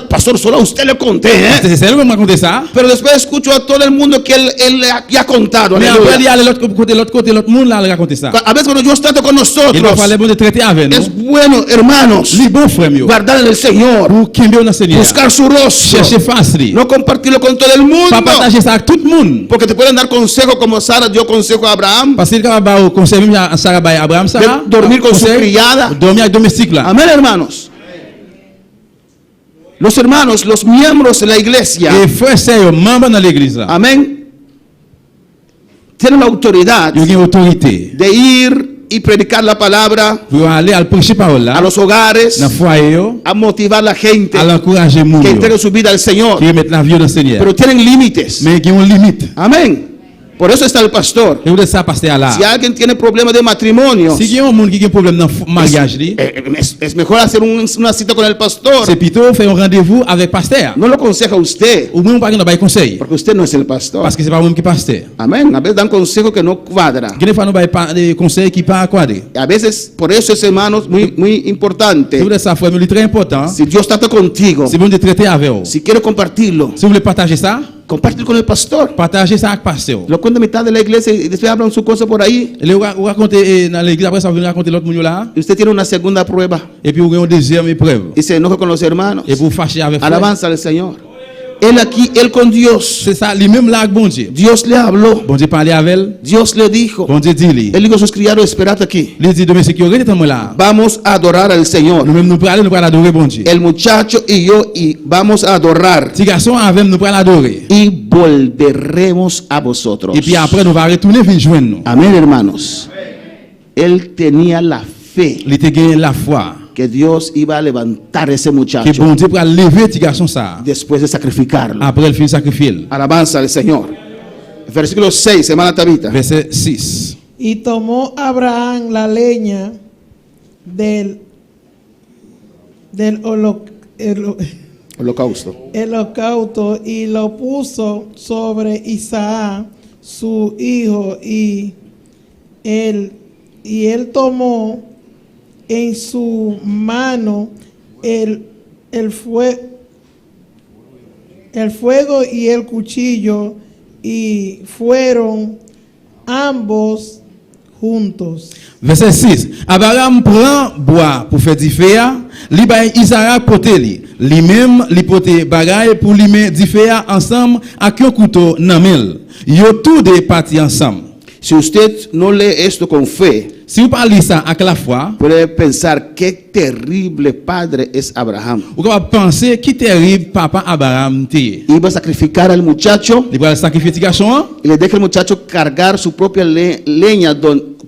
Pastor, solo a usted le conté. Pero después escucho a todo el mundo que él le ha contado. A veces cuando Dios trata con nosotros, es bueno, hermanos, guardar en el Señor, buscar su rostro, no compartirlo con todo el mundo, porque te pueden dar consejo como Sara dio consejo a Abraham, dormir con su criada. Amén, hermanos. Los hermanos, los miembros de la iglesia, amén, tienen la autoridad de ir y predicar la palabra a los hogares, a motivar a la gente que entregue su vida al Señor, pero tienen límites. Amén. Por eso está el pastor. Si alguien tiene problemas de matrimonio, es mejor hacer una cita con el pastor. No lo aconseja usted, porque usted no es el pastor. Amén. A veces dan consejos que no cuadran. A veces, por eso es, hermanos, muy importante. Si Dios trata contigo, si quiere compartirlo, compártelo con el pastor. Lo cuenta a mitad de la iglesia y después hablan su cosa por ahí. Y usted tiene una segunda prueba. Y se enoja con los hermanos. Alabanza al Señor. Él aquí, él con Dios. Dios le habló. Dios le dijo. Él dijo a sus criados: esperad aquí. Vamos a adorar al Señor. El muchacho y yo vamos a adorar. Y volveremos a vosotros. Amén, hermanos. Él tenía la fe que Dios iba a levantar ese muchacho después de sacrificarlo. Alabanza al Señor. Versículo 6, hermana Tabita. Verset 6. Y tomó Abraham la leña del holocausto y lo puso sobre Isaac su hijo, y él tomó en su mano el fuego y el cuchillo, y fueron ambos juntos. Verset 6. Abraham prend bois pour faire du feu, li bay Isaac pote li. Li même li pote bagay pour li mettre du feu ensemble avec un couteau nan mel. Yo tout de parti ensemble. Si usted no lee esto con fe, si vous parlez ça avec la foi, puede pensar qué terrible padre es Abraham. vous pouvez penser qui terrible papa Abraham était. Iba a sacrificar al muchacho Il va sacrifier le garçon. y le deja al muchacho cargar su propia leña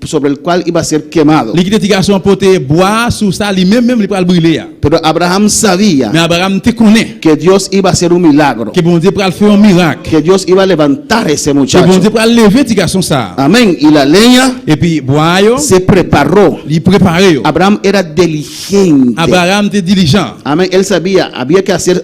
sobre el cual iba a ser quemado. Il quitte le garçon pour te boire sous ça, lui-même il va le brûler. Pero Abraham sabía Mais Abraham te connaît que Dios iba a hacer un milagro, que bon Dieu va faire un miracle. que Dios iba a levantar a ese Que bon muchacho. Dieu va lever le garçon ça. Amén. Y la leña Et puis boire, se preparó. il préparer. Abraham era diligente. Abraham était diligent. Amén. Él sabía, había que hacer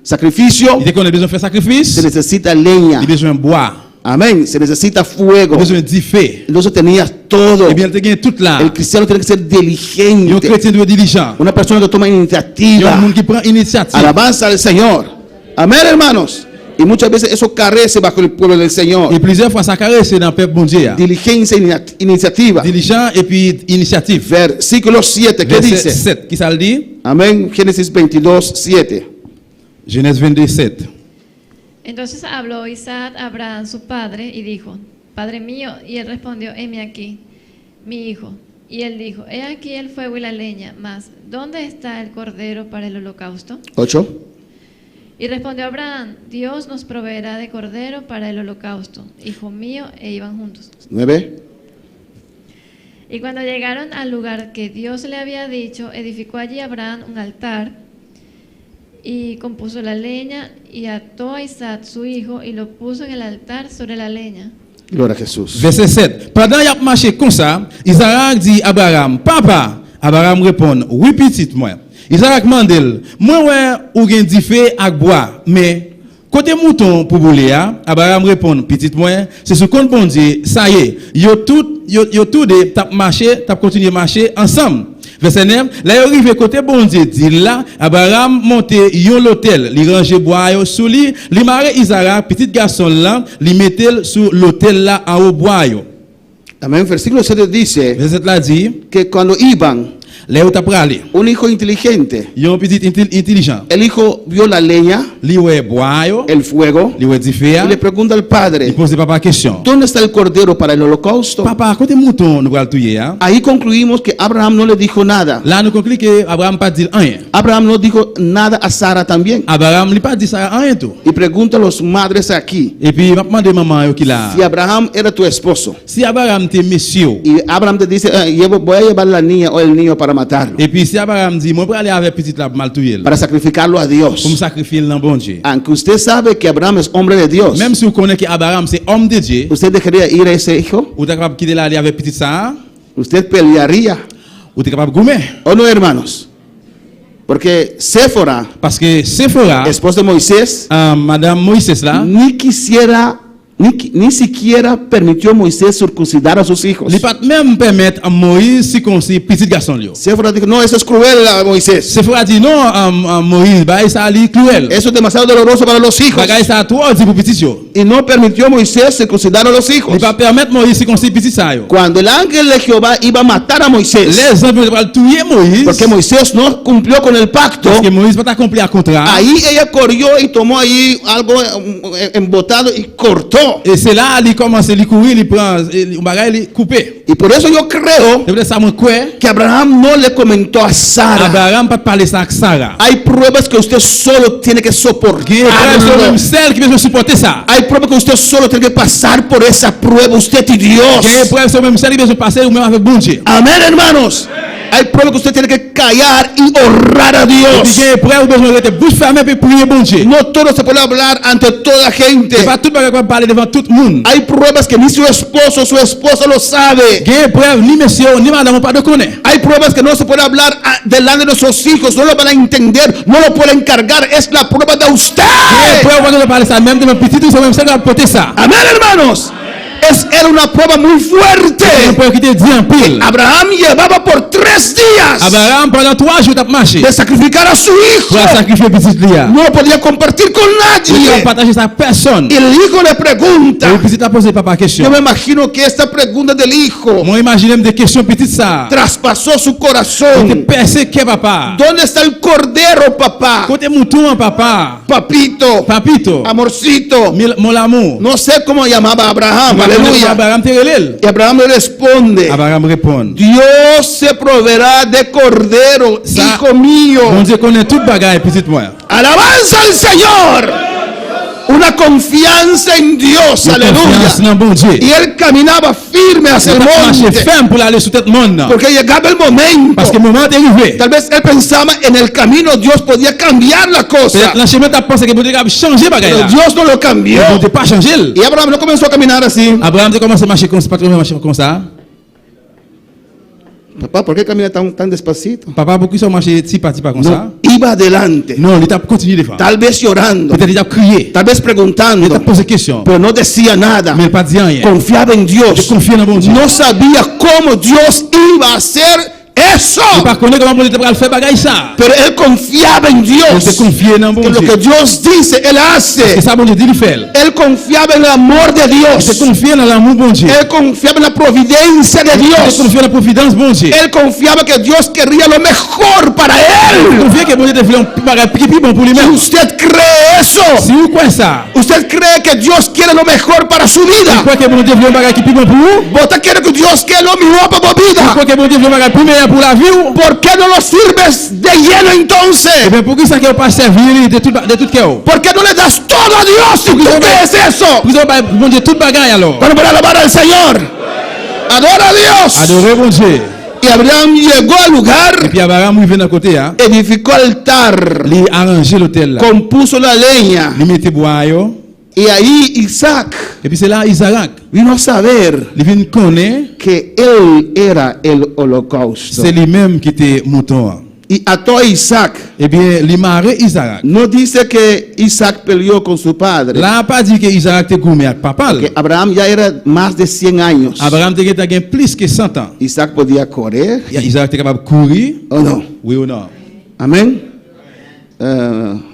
sacrificio. Il qu'on a besoin de faire sacrifice. Se necesita leña. Il a besoin de boire. Amén. Se necesita fuego. Il a besoin de feu. Entonces tenía todo. Eh bien, il a tout là. El cristiano tiene que ser Un diligente. chrétien doit être diligent. Una persona que toma Il y a iniciativa. un monde qui prend initiative. Alabanza al Señor. Amén, hermanos. Y muchas veces eso carece bajo el pueblo del Señor. Et plusieurs fois ça caresse dans le peuple bon Dieu. Diligencia y iniciativa. Diligent et puis initiative. Versículo 7, ¿qué Verset dice? 7, qui ça le dit? Amén. Génesis 22, 7. Genèse 22, 7. Entonces habló Isaac a Abraham su padre y dijo, Padre mío, y él respondió, heme aquí, mi hijo. Y él dijo, he aquí el fuego y la leña, mas ¿dónde está el cordero para el holocausto? 8. Y respondió Abraham, Dios nos proveerá de cordero para el holocausto, hijo mío, e iban juntos. 9. Y cuando llegaron al lugar que Dios le había dicho, edificó allí Abraham un altar y compuso la leña y ató a Isaac su hijo y lo puso en el altar sobre la leña. Gloria a Jesús. Verset 7. Pendant qu'il a marché comme ça, Isaac dit à Abraham, Papa. Abraham répond, oui, petit moi. Isaac mandel, moi ouais, ou gen di feu ak bois, mais côté mouton pour bouler, Abraham répond, petit moi, c'est ce qu'on bon Dieu, ça y est, yo tout de tap marcher, tap continuer marcher ensemble. Verset 9, là il arrive côté bon Dieu, dit là, Abraham monte yon l'hôtel, li range bois yo sous li marre Isaac, petit garçon là, li mette sur l'hôtel là en haut bois yo. Amén. Versículo 7 dice Verset là dit que cuando iban, un hijo inteligente, el hijo vio la leña, el fuego, y le pregunta al padre, ¿dónde está el cordero para el holocausto? Ahí concluimos que Abraham no le dijo nada. Abraham no dijo nada a Sara también. Y pregunta a los madres aquí, si Abraham era tu esposo, y Abraham te dice, voy a llevar la niña o el niño para matarlo, para sacrificarlo a Dios. Aunque usted sabe que Abraham es hombre de Dios, ¿usted dejaría ir a ese hijo? ¿Usted pelearía? ¿O no, hermanos? Porque Séfora, esposa de Moisés, Madame Moisés ni siquiera permitió a Moisés circuncidar a sus hijos. Séfora dijo, no, eso es cruel a Moisés. Séfora dit non, Moïse, ça est cruel. Eso es demasiado doloroso para los hijos. Y no permitió a Moisés circuncidar a los hijos. Cuando el ángel de Jehová iba a matar a Moisés, porque Moisés no cumplió con el pacto, ahí ella corrió y tomó ahí algo embotado y cortó. Et c'est là il commence à courir, il prend il couper. Y por eso yo creo que Abraham no le comentó a Sara. Abraham pas parler ça avec Sarah. Hay pruebas que usted solo tiene que soportar. Hay pruebas que usted solo tiene que pasar por esa prueba, usted y Dios. Amén, hermanos. Hay pruebas que usted tiene que callar y orar a Dios. No todo se puede hablar ante toda gente. Hay pruebas que ni su esposo o su esposa lo sabe. Hay pruebas que no se puede hablar delante de nuestros hijos. No lo van a entender, no lo pueden cargar. Es la prueba de usted. Amén, hermanos. Era una prueba muy fuerte. Abraham llevaba por 3 días de sacrificar a su hijo. No lo podía compartir con nadie. Y el hijo le pregunta. Yo me imagino que esta pregunta del hijo traspasó su corazón. ¿Dónde está el cordero, papá? Papito, amorcito. No sé cómo llamaba a Abraham. Aleluya. Y Abraham le responde, Dios se proveerá de cordero, hijo mío. Alabanza al Señor. Una confianza en Dios, aleluya. Y él caminaba firme hacia el monte, porque llegaba el momento. Tal vez él pensaba en el camino Dios podía cambiar la cosa, pero Dios no lo cambió. Y Abraham no comenzó a caminar así. Papá, ¿por qué camina tan despacito? Papa, pourquoi ça marche petit pas comme ça? Iba adelante. Non, il a continué de faire. Tal vez llorando. Peut-être il a crié. Tal vez preguntando. Il a posé question. Pero no decía nada. Mais il pas dit rien. Confiaba en Dios. Je confiais en bon Dieu. No sabía cómo Dios iba a hacer eso. Pero él confiaba en Dios. Que lo que Dios dice, él hace. Él confiaba en el amor de Dios. Él confiaba en la providencia de Dios. Él confiaba que Dios quería lo mejor para él. ¿Y usted cree eso? ¿Usted cree que Dios quiere lo mejor para su vida? ¿Usted quiere que Dios quiere lo mejor para su vida? ¿Por qué no lo sirves de lleno entonces? ¿Por qué no le das todo a Dios si tú crees eso? Bueno, para alabar al Señor. Adora a Dios. Y Abraham llegó al lugar, edificó altar, compuso la leña. Y ahí Isaac vino a saber que él era el holocausto. Y ató a Isaac. No dice que Isaac peleó con su padre. Porque Abraham ya era más de 100 años. Isaac podía correr. ¿O no? Oui ou non? Amén.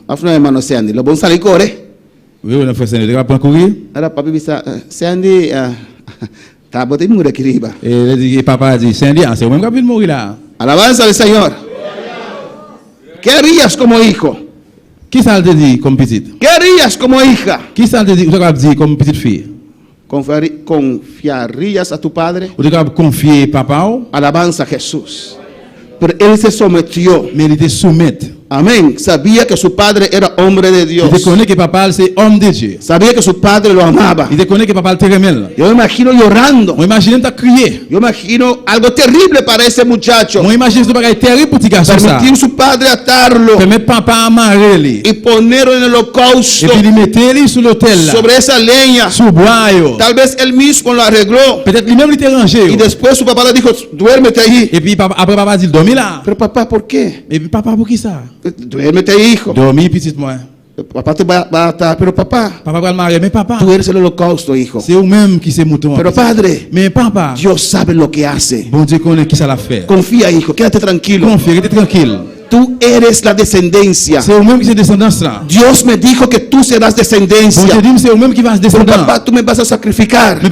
Afro hermano Sandy, lo bon salir corre. Oui ou non, frère Sandy, tu vas courir? Ahora papi bisa Sandy está botando mura aquí arriba. Et papa dit Sandy, c'est même capable de mourir là. Alabanza al Señor. ¿Qué harías como hijo? Qui ça te dit comme petite? ¿Qué harías como hija? Qui ça te dit comme petite fille? ¿Confiarías a tu padre? Ou tu vas confier papa? Alabanza a Jesús. Pero él se sometió. Mais il était soumis. Amén. Sabía que su padre era hombre de Dios. Il connaît que papa c'est homme de Dieu. Sabía que su padre lo amaba. Il connaît que papa te remel. Yo me imagino llorando. Moi imagine ta crier. Yo imagino algo terrible para ese muchacho. Moi imagine ce bagage terrible pour ti garçon ça. Permitir su padre atarlo. Permettre papa amarrer y ponerlo en el holocausto. Et puis mettre sur l'autel là. Sobre esa leña. Sur bois. Tal vez él mismo lo arregló. Peut-être lui-même il était rangé. Y después su papá le dijo, duérmete ahí. Et puis après papa dit dormir là. Pero papá, ¿por qué? Et puis papa pour qui ça? Duérmete ahí, hijo. Dormir petit moi. Papá te va a atar, pero papá. Papá va a mariar, mais papa. Tú eres el holocausto, hijo. C'est vous même qui c'est mouton. Pero padre. Mais papa. Dios sabe lo que hace. Bon Dieu connaît qui ça l'a fait. Confía, hijo, quédate tranquilo. Confía, quédate tranquille. Tú eres la descendencia. Dios me dijo que tú serás descendencia. Pero papá, tú me vas a sacrificar. Dios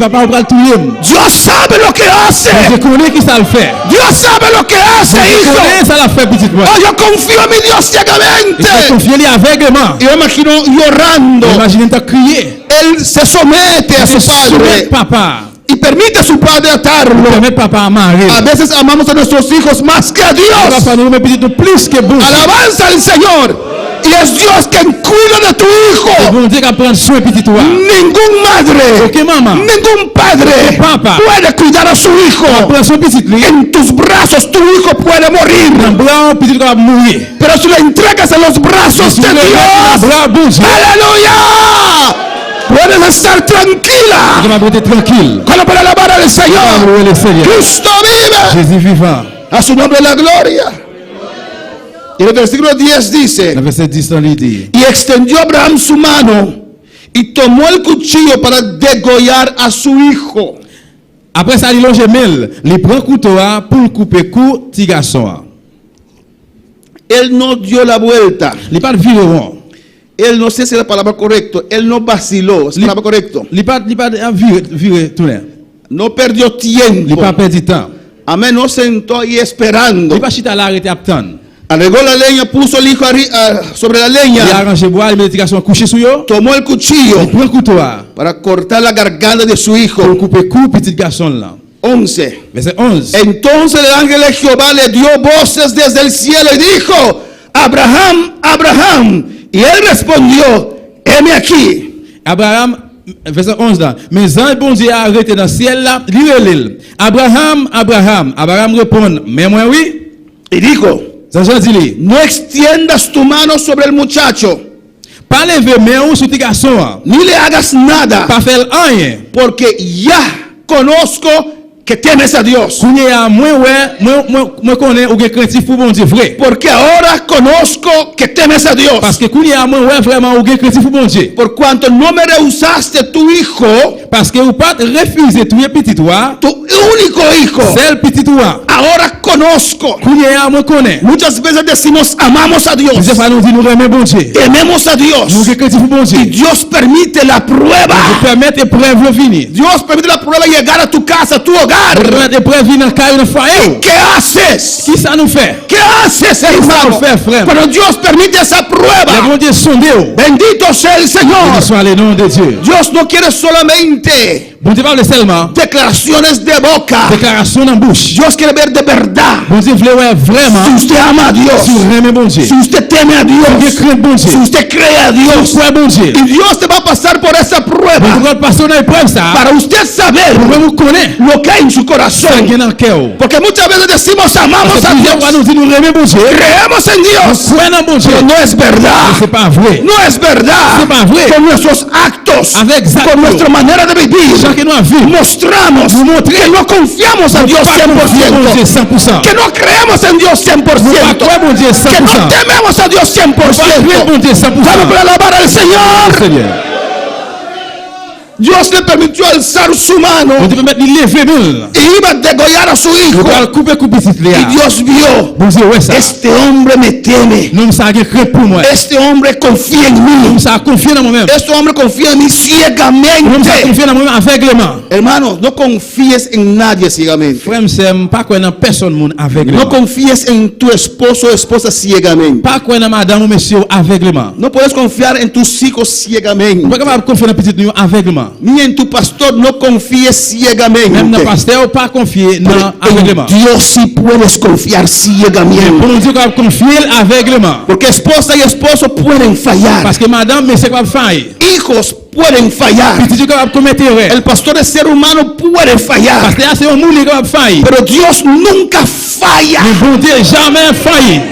sabe lo que hace. Dios sabe lo que hace, hijo. Oh, yo confío en mi Dios ciegamente. Y yo imagino llorando. Él se somete a su padre. Y permite a su padre atarlo. A veces amamos a nuestros hijos más que a Dios. Alabanza al Señor. Y es Dios quien cuida de tu hijo. Ningún madre, ningún padre puede cuidar a su hijo. En tus brazos tu hijo puede morir. Pero si lo entregas en los brazos de Dios, aleluya, puedes estar tranquila. Cuando para alabar al Señor, Cristo vive. A su nombre la gloria. Y el versículo 10 dice: y extendió Abraham su mano y tomó el cuchillo para degollar a su hijo. Après ça, il gemel, il prend couteau pour couper cou petit garçon. Él no dio la vuelta. Il pas viré. Él, no sé si es la palabra correcta, él no vaciló, es la palabra correcta. No perdió tiempo. Amén, no sentó ahí esperando. Arregló la leña, puso el hijo sobre la Il leña. a arrangé bois, il met l'éducation couché sur yo. Tomó el cuchillo Il prend le couteau para cortar la garganta de su hijo. pour couper cou petit garçon là. 11. Verset 11. Entonces el ángel de Jehová le dio voces desde el cielo y dijo: Abraham, Abraham. Y él respondió: heme aquí. Abraham, verset 11 là. Mais ange bon Dieu a arrêté dans le ciel là, l'île. Abraham, Abraham. Abraham répond, mais moi oui. Y dijo: no extiendas tu mano sobre el muchacho, pas lever main sur tes garçons, ni le hagas nada, pas faire rien, porque ya conozco que temes a Dios. Porque ahora conozco que temes a Dios. Por cuanto no me rehusaste tu hijo, tu único hijo, ahora conozco. Muchas veces decimos amamos a Dios, tememos a Dios, y Dios permite la prueba. Dios permite la prueba llegar a tu casa, a tu hogar. ¿Qué haces? ¿Qué haces, hermano? Cuando Dios permite esa prueba, bendito sea el Señor. Dios no quiere solamente declaraciones de boca. Dios quiere ver de verdad. Si usted ama a Dios, si usted teme a Dios, si usted cree a Dios, y Dios te va a pasar por esa prueba para usted saber lo que hay en su corazón. Porque muchas veces decimos amamos a Dios, creemos en Dios, pero no es verdad. No es verdad. Con nuestros actos, con nuestra manera de vivir, mostramos que no confiamos en Dios 100%, que no creemos en Dios 100%, que no tememos a Dios 100%. Vamos para alabar al Señor. Dios le permitió alzar su mano y iba a degollar a su hijo. Y Dios vio: este hombre me teme, este hombre confía en mí, este hombre confía en mí ciegamente. Hermano, no confíes en nadie ciegamente. No confíes en tu esposo o esposa ciegamente. No puedes confiar en tus hijos ciegamente. Ni en tu pastor no confíes ciegamente. En Dios sí puedes confiar ciegamente. Porque esposa y esposo pueden fallar. Hijos pueden fallar. El pastor de ser humano puede fallar. Pero Dios nunca falla.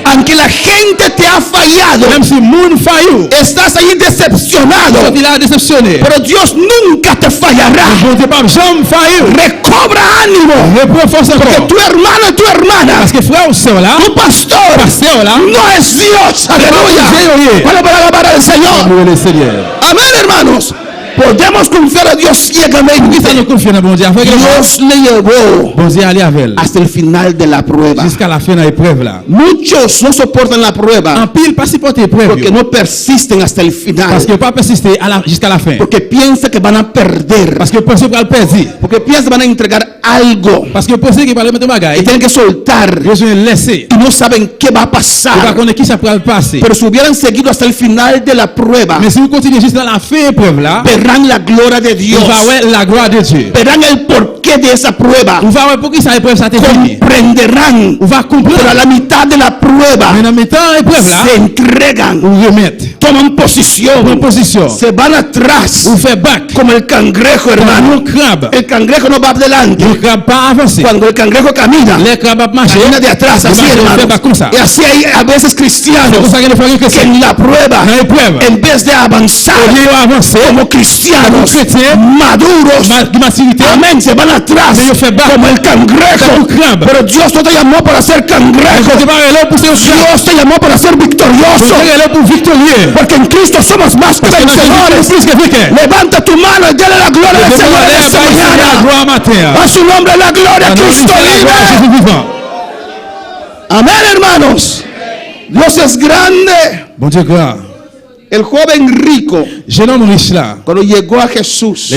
Aunque la gente te ha fallado, estás ahí decepcionado, pero Dios nunca te fallará. Recobra ánimo, porque tu hermano y tu hermana, tu pastor no es Dios. Aleluya. Para alabar al Señor. Amén, hermanos. Podemos confiar a Dios ciegamente. Dios le llevó hasta el final de la prueba. Muchos no soportan la prueba porque no persisten hasta el final, porque piensan que van a perder, porque piensan que van a entregar algo y tienen que soltar y no saben qué va a pasar. Pero si hubieran seguido hasta el final de la prueba, verán la gloria de Dios, verán el porqué de esa prueba, comprenderán. Pero a la mitad de la prueba se entregan, toman posición, se van atrás como el cangrejo, hermano. El cangrejo no va adelante. Cuando el cangrejo camina de atrás, así, hermano. Y así hay a veces cristianos que en la prueba, en vez de avanzar como cristianos maduros, amén, se van atrás como el cangrejo. Pero Dios no te llamó para ser cangrejo. Dios te llamó para ser victorioso, porque en Cristo somos más que vencedores. Levanta tu mano y dale la gloria al Señor esta mañana. A su nombre la gloria. Cristo vive. Amén, hermanos. Dios es grande. El joven rico, cuando llegó a Jesús,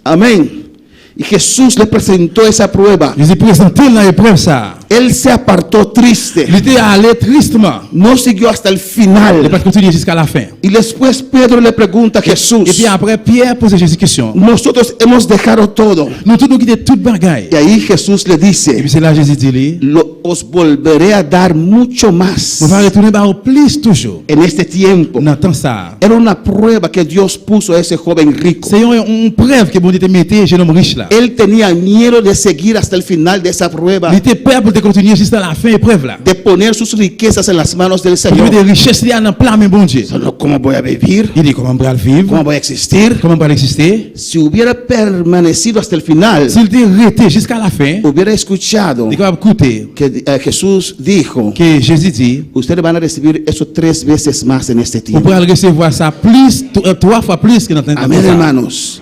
amén, Y Jesús le presentó esa prueba. Jésus présentait la épreuve ça. Él se apartó triste. Il était allé tristement. No siguió hasta el Il final. n'a pas continué jusqu'à la fin. Y después Pedro le pregunta a Jesús, Et puis après, Pierre pose Jésus question. nosotros hemos dejado todo. Nous tous nous quittons toute bagaille. Y ahí Jesús le Et dice, puis c'est là Jésus dit, os volveré a dar mucho más on va retourner au plus toujours. en este tiempo. On entend ça. Era una prueba que Dios puso a ese joven rico. C'est une preuve que bon Dieu te mettait chez l'homme riche là. Él tenía miedo de seguir hasta el final de esa prueba, Il était prêt pour te continuer jusqu'à la fin épreuve là. de poner sus riquezas en las manos del Il y Señor. avait des richesses là dans plein mais bon Dieu. Solo, ¿cómo voy a vivir? Il dit comment on va vivre? ¿Cómo voy a existir? Comment on va exister? Si hubiera permanecido hasta el final, S'il était resté jusqu'à la fin, hubiera escuchado il va écouter que Jesús dijo, que Jésus dit, ustedes van a recibir eso 3 veces más en este on tiempo. pourra recevoir ça plus, 3 fois plus que dans le temps. Amén, hermanos.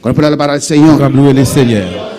¿Cuál fue la palabra del On va Señor? louer le Seigneur.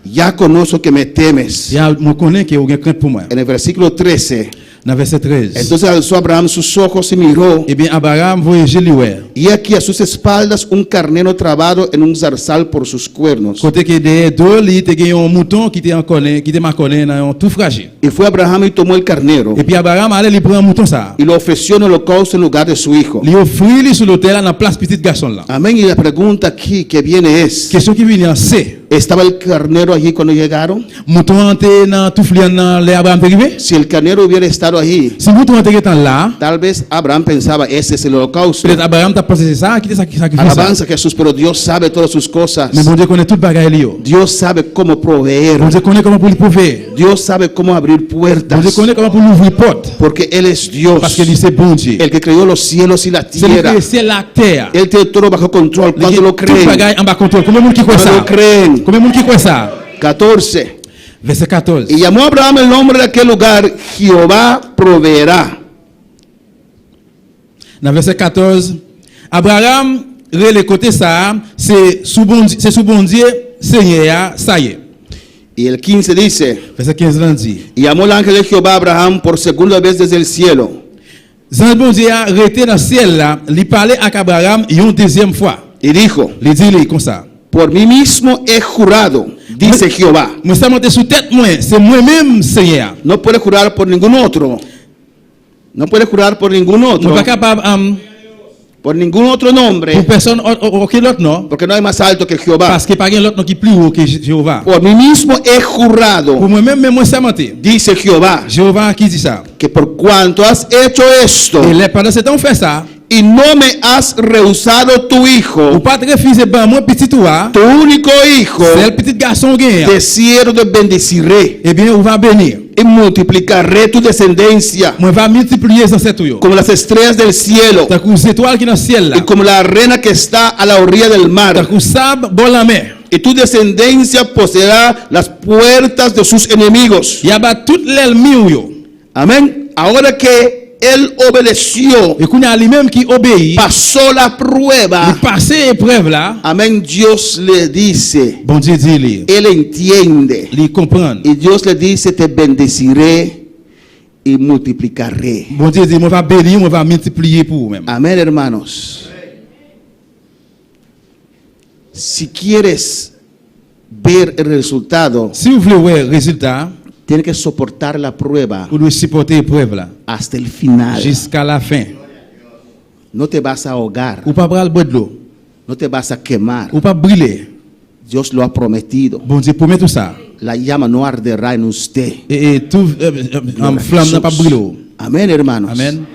Ya conozco que me temes. Ya me connais que vous avez crainte pour moi. En el versículo 13. Dans verset 13. Entonces alzó Abraham sus ojos y miró, Eh bien, Abraham voyait lui. y aquí a sus espaldas un carnero trabado en un zarzal por sus cuernos. Côté que derrière deux, il y a un mouton qui était en colère, qui était ma colère, dans un tout fragile. Y fue Abraham y tomó el carnero Et puis Abraham allait lui prendre un mouton ça. y lo ofreció en holocausto en lugar de su hijo. Il offrit sur l'autel dans la place petit garçon là. Amén. Y la pregunta aquí que viene es, Question qui vient c'est ¿estaba el carnero allí cuando llegaron? mouton était dans tout flian dans les Abraham arrivé. Si el carnero hubiera estado allí, Si mouton était là, tal vez Abraham pensaba, ese es el holocausto. peut-être Abraham t'a pensé ça, qui était sacrifié ça. Alabanza a Jesús, pero Dios sabe todas sus cosas. Mais bon Dieu connaît toute bagaille là. Dios sabe cómo proveer. Bon Dieu connaît comment pour lui prouver. Dios sabe cómo abrir Bon puertas. Dieu connaît comment pour lui ouvrir porte. Porque Él es Dios, Parce que lui c'est bon Dieu. el que creó los cielos y la C'est lui tierra. qui c'est la terre. Él tiene todo bajo control. ¿Cuánto lo Toute creen? bagaille en bas contrôle. Combien de monde qui croit ¿Cuánto ça? lo creen? Combien de monde qui croit ça? 14. Verset 14. Y llamó a Abraham el nombre de aquel lugar, Jehová proveerá. Dans verset 14, Abraham, le côté ça, c'est sous bon Dieu, Seigneur, ça y est. Y el 15 dice, Verset 15 là dit, y llamó el ángel de Jehová a Abraham por segunda vez desde el cielo. Jean bon Dieu a arrêté dans le ciel là, il parlait avec Abraham une deuxième fois. Y dijo, Il dit comme ça. por mí mismo he jurado, dice Jehová. Moi ça monte sous tête moi, c'est moi-même Seigneur. No puede jurar por ningún otro. No puede jurar por ningún otro. Moi pas capable Por ningún otro nombre. pour personne aucun autre non, Porque no hay más alto que Jehová. parce que pas un autre qui plus haut que Jéhovah. Por mí mismo he jurado, Pour moi-même mais moi ça monte. dice Jehová, Jéhovah qui dit ça. que por cuanto has hecho esto Et là, pendant ce temps on fait ça. y no me has rehusado tu Ou hijo, pas très fils ben moi petit toi. tu único hijo, C'est le petit garçon gagne. de cierto te bendeciré Eh bien, on va bénir. y multiplicaré tu descendencia Moi va multiplier sans cette yo. como las estrellas del cielo T'as coup étoile qui dans le ciel là. y como la arena que está a la orilla del T'as mar. coup sable bon la mer. Y tu descendencia poseerá las puertas de sus enemigos. Y a ba toute l'ennemi yo. Amén. Ahora que él obedeció, Et qu'on a lui-même qui obéit. pasó la Il prueba. passe épreuve là. Amén. Dios le dice, Bon Dieu dit lui. él entiende. Il comprend. Y Dios le dice, te bendeciré y multiplicaré. Bon Dieu dit moi va bénir, moi va multiplier pour vous même. Amén, hermanos. Si quieres ver el resultado, Si vous voulez voir le résultat, tienes que soportar la prueba vous devez supporter l'épreuve là hasta el final. jusqu'à la fin. No te vas a ahogar, Ou pas bral boire de l'eau, no te vas a quemar. ou pas brûler. Dios lo ha prometido. Bon Dieu promet tout ça. La llama no arderá en usted. Et tout en flamme n'a pas brûlé. Amén, hermanos. Amen.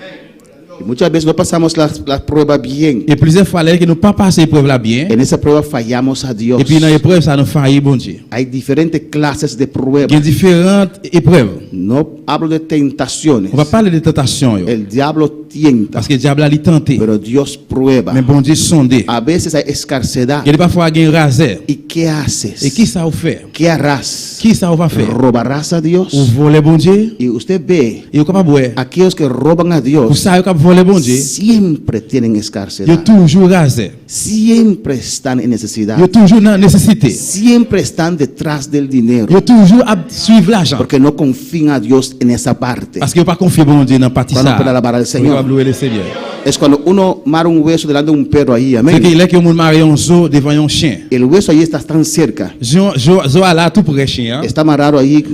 Y muchas veces no pasamos la prueba bien. Et plusieurs fois, là, que nous pas passer l'épreuve là bien. En esa prueba fallamos a Dios. Et puis dans l'épreuve, ça nous faillit, bon Dieu. Hay diferentes clases de pruebas. Il y a différentes épreuves. No hablo de tentaciones. On va parler de tentation. Yo. El diablo tienta, Parce que le diable a lui tenté. pero Dios prueba. Mais bon Dieu sondé. A veces hay escarcedad. Il y a parfois un raser. ¿Y qué haces? Et qui ça vous fait? ¿Qué harás? Qui ça va faire? ¿Robarás a Dios? Ou voler bon Dieu? Y usted ve, Et vous capable boire. aquellos que roban a Ou Dios ça vous capable voler bon Dieu? siempre tienen Yo escarcedad. toujours raser. Siempre están en necesidad. Yo toujours dans nécessité. Siempre están detrás del dinero. Yo toujours suivre l'argent. Porque no confían a Dios en esa parte. Parce que yo pas confier bon Dieu dans partie Cuando ça. puede alabar al Señor. Yo louer le Seigneur. Es cuando uno mara un hueso delante de un perro ahí, C'est que amén. là que on marre un zoo devant un chien. El hueso ahí está tan cerca. Zo là tout près chien. Está amarrado ahí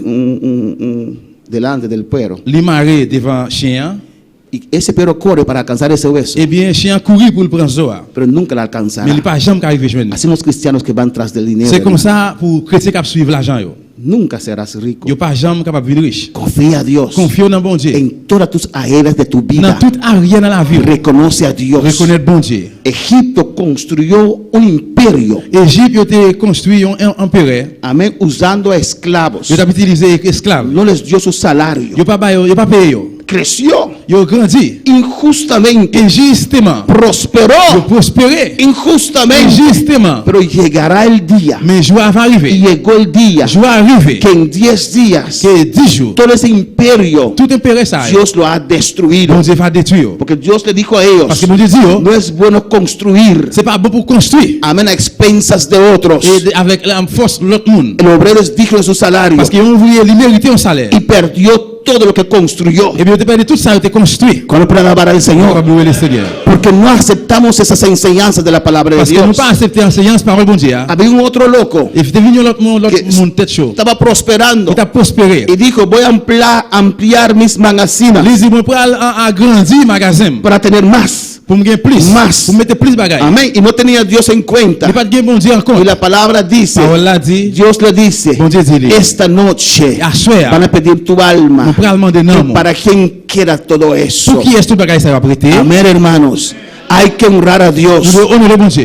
delante del perro. Li marre devant chien. Y ese perro corre para alcanzar ese hueso. Eh bien chien courir pour le prendre zoa. Pero nunca la alcanzará. Mais il pas jamais arriver joindre. Así los cristianos que van tras del dinero. C'est comme ça pour chrétien qui suivre l'argent yo. Nunca serás rico. Yo pas jamais capable vivre riche. Confía a Dios. Confie dans bon Dieu. En todas tus áreas de tu vida. Dans toute área dans la vie. Reconoce a Dios. Reconnaître bon Dieu. Egipto construyó un imperio. Égypte a construit un empire. Amén, usando a esclavos. Yo t'a utilisé esclaves. No les dio su salario. Yo pas payé yo. Creció. Yo grandi. Injustamente. Injustement. Prosperó. Yo prospéré. Injustamente. Injustement. Pero llegará el día. Mais jour va arriver. Y llegó el día. Jour arriver. Que en 10 días. Que 10 jours. Todo ese imperio. Tout impérieux ça. Dios lo ha destruido. Bon Dieu va détruire. Porque Dios le dijo a ellos. Parce que bon Dieu dit no es bueno construir. C'est pas bon pour construire. Amén, a expensas de otros. Et avec la force de l'autre monde. El obrero es digno de su salario. Parce que on voulait mériter un salaire. Y perdió todo lo que construyó. Et bien te perdu tout ça te construit. Cuando puede alabar al Señor. Porque no aceptamos esas enseñanzas de la palabra de Parce que Dios. nous pas accepter enseignement parole bon Dieu. Había un otro loco. Et était venu l'autre monde tête chaud. Estaba prosperando. Il a prospéré. Y dijo, voy a ampliar mis magasinas. Les dit, moi pour agrandir magasin. Para tener más. Pour me gagner plus. Más. Pour mettre plus bagaille. Amén. Y no tenía a Dios en cuenta. Il pas de bon Dieu en compte. Y la palabra dice, Dios le dice, bon Dieu dit, esta noche van a pedir tu alma. Para quien quiera todo eso. Pour qui est tout bagaille ça va prêter? Amén, hermanos. Hay que honrar a Dios.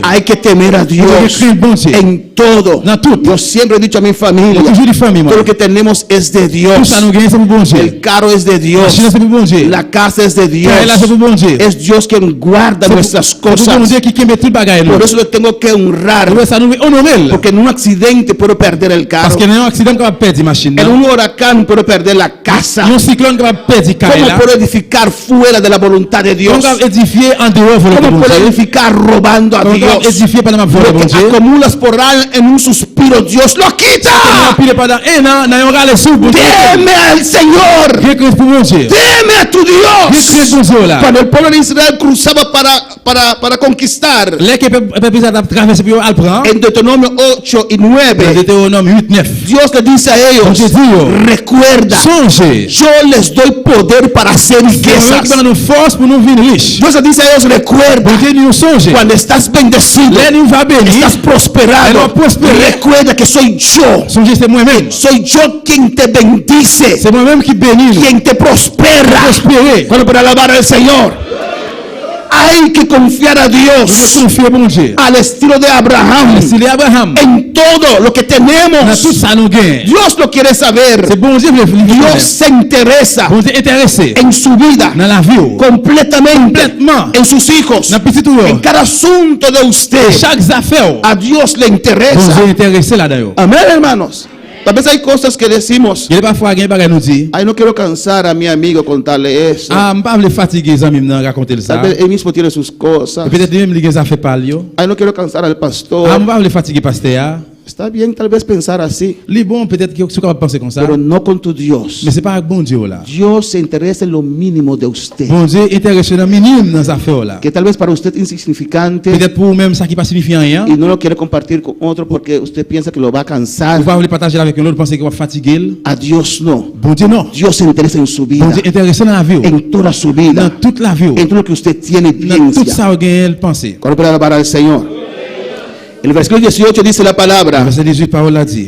Hay que temer a Dios en todo. Yo siempre he dicho a mi familia, todo lo que tenemos es de Dios. El carro es de Dios. La casa es de Dios. Es Dios quien guarda nuestras cosas. Por eso le tengo que honrar. Porque en un accidente puedo perder el carro. En un huracán puedo perder la casa. ¿Cómo puedo edificar fuera de la voluntad de Dios? ¿Cómo puedo edificar robando a Dios? Lo que acumulas por año en un suspiro, Dios lo quita. Teme al Señor. Teme a tu Dios. Cuando el pueblo de Israel cruzaba para conquistar, en Deuteronomio 8 y 9, Dios le dice a ellos, recuerda, yo les doy poder para hacer riquezas. Dios les dice a ellos, recuerda, cuando estás bendecido, estás prosperado, recuerda que soy yo. Soy yo quien te bendice, quien te prospera. Cuando para alabar al Señor, hay que confiar a Dios al estilo de Abraham en todo lo que tenemos. Dios lo quiere saber. Dios se interesa en su vida completamente, en sus hijos, en cada asunto de usted. A Dios le interesa. Amén, hermanos. Tal vez hay cosas que decimos, ay, no quiero cansar a mi amigo contarle eso. Tal vez él mismo tiene sus cosas. Ay, no quiero cansar al pastor. Está bien tal vez pensar así, pero no con tu Dios. Dios se interesa en lo mínimo de usted, que tal vez para usted es insignificante y no lo quiere compartir con otro porque usted piensa que lo va a cansar. A Dios no. Dios se interesa en su vida, en toda su vida, en todo lo que usted tiene y piensa. Cuando para alabar al Señor. El versículo 18 dice la palabra,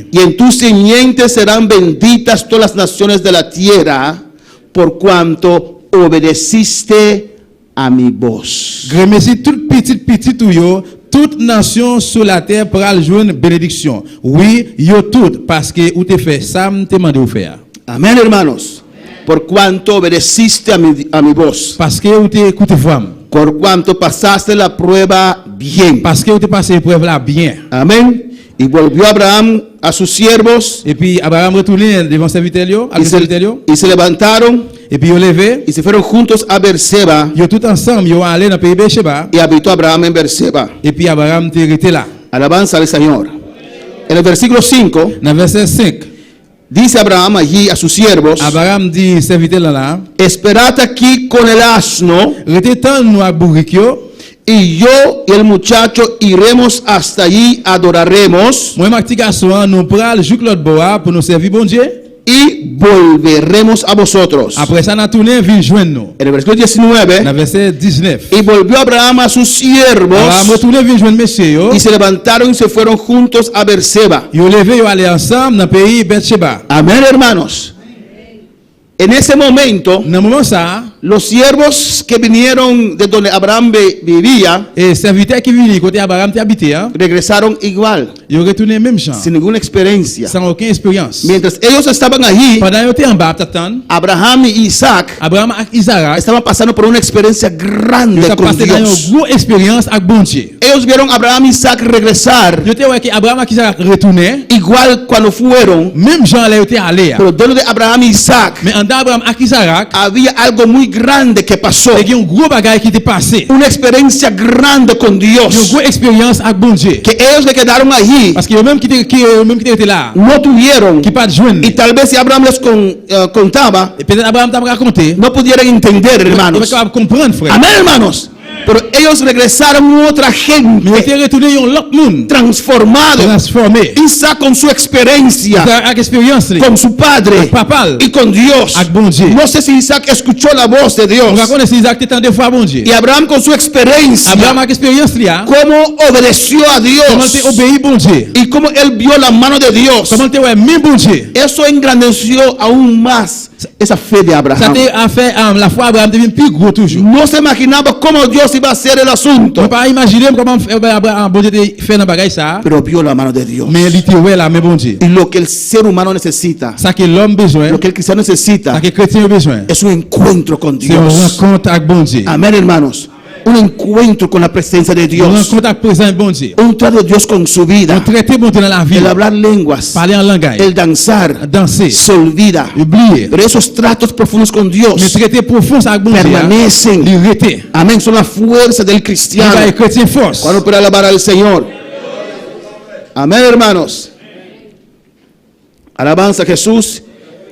y en tus simientes serán benditas todas las naciones de la tierra, por cuanto obedeciste a mi voz. Toute nation sur la terre pourra jouer une bénédiction. Oui, yo tout, parce que ou te fait ça, te mandé ou faire. Amén, hermanos. Por cuanto obedeciste a mi voz. Parce que ou te écoute voix. Por cuanto pasaste la prueba bien. Parce que te passé l'épreuve là bien. Amén. Y volvió Abraham a sus siervos. Et puis Abraham retourné devant serviteurs, y se levantaron. Et puis yo levé. Y se fueron juntos a Berseba. Yo tout ensemble yo allé dans pays Berseba. Y habitó Abraham en Berseba. Et puis Abraham était resté là. Alabanza al Señor. En el versículo 5. Dans verset 5. Dice Abraham allí a sus siervos, Abraham dit serviteur là, esperad aquí con el asno, restez tant nous avec bourriquio. y yo y el muchacho iremos hasta allí, adoraremos, Moi ma petit garçon, nous pral jouk l'autre bois pour nous servir bon Dieu. y volveremos a vosotros. Après ça, n'a tourné, vient joindre nous. En el versículo 19, Dans verset 19. y volvió Abraham a sus siervos, Abraham retourné, vient joindre messieurs yo. y se levantaron y se fueron juntos a Berseba. Yo levé, yo allé ensemble dans le pays Beersheba. Amén, hermanos. En ese momento, Dans le moment ça, los siervos que vinieron de donde Abraham vivía, et serviteur qui vient côté Abraham qui habitait, regresaron igual, yo retourné même champ, sin ninguna experiencia. sans aucune expérience. Mientras ellos estaban allí, Pendant yo était en bas, t'attends, Abraham y Isaac Abraham et Isaac, estaban pasando por una experiencia yo grande t'ai con passé dans une Dios. grosse expérience avec bon Dieu. Ellos vieron a Abraham y Isaac regresar, Yo t'ai vu que Abraham et Isaac retourné, igual cuando fueron, même Jean là yo t'ai allé. pero dentro de Abraham y Isaac Mais en dedans Abraham et Isaac, había algo muy grande que pasó. il y a un gros bagage qui était passé. Una experiencia grande con Une Dios. grosse expérience avec bon Dieu. Que ellos le quedaron allí, Parce que eux-mêmes qui étaient là, no tuvieron, qui pas de joindre. y tal vez si Abraham les contaba, Et peut-être Abraham t'a raconté. no pudieran entender, Il va hermanos. capable comprendre, frère. Amén, hermanos. Pero ellos regresaron otra Mais gente, il était retourné un autre monde, transformado. transformé. Isaac con su experiencia, Avec expérience, con su padre papa, y con Dios. avec bon Dieu. No sé si Isaac escuchó la voz de Dios. On va connaître Isaac t'étant des fois bon Dieu. Y Abraham con su experiencia, Abraham avec expérience là, cómo obedeció a comment t'es Dios obéi bon Dieu. y cómo él vio la mano de Dios. Comment t'es ouais même bon Dieu. Eso engrandeció aún más esa fe de Ça Abraham. t'a fait la foi Abraham devient plus gros toujours. No se imaginaba cómo Dios iba a hacer el asunto, On peut pas imaginer comment Abraham bon Dieu fait dans bagage ça. pero vio la mano de Dios. Mais il était ouais la mais bon Dieu. Y lo que el ser humano necesita, Ça que l'homme besoin, lo que el cristiano necesita, ça que chrétien a besoin. es un encuentro con C'est une Dios. rencontre avec bon Dieu. Amén, hermanos. Un encuentro con la presencia de Une Dios. rencontre avec présent bon Dieu. Un trato de Dios con su vida. On traiter bon Dieu dans la vie. El hablar lenguas, Parler en langage. el danzar, Danser. se olvida. Oublier. Pero esos tratos profundos con Dios Mais traiter profond avec bon Dieu. permanecen. Il rete. Amén. Son la fuerza del Il cristiano. va être chrétien force. Cuando puede alabar al Señor. Amén, hermanos. Alabanza a Jesús.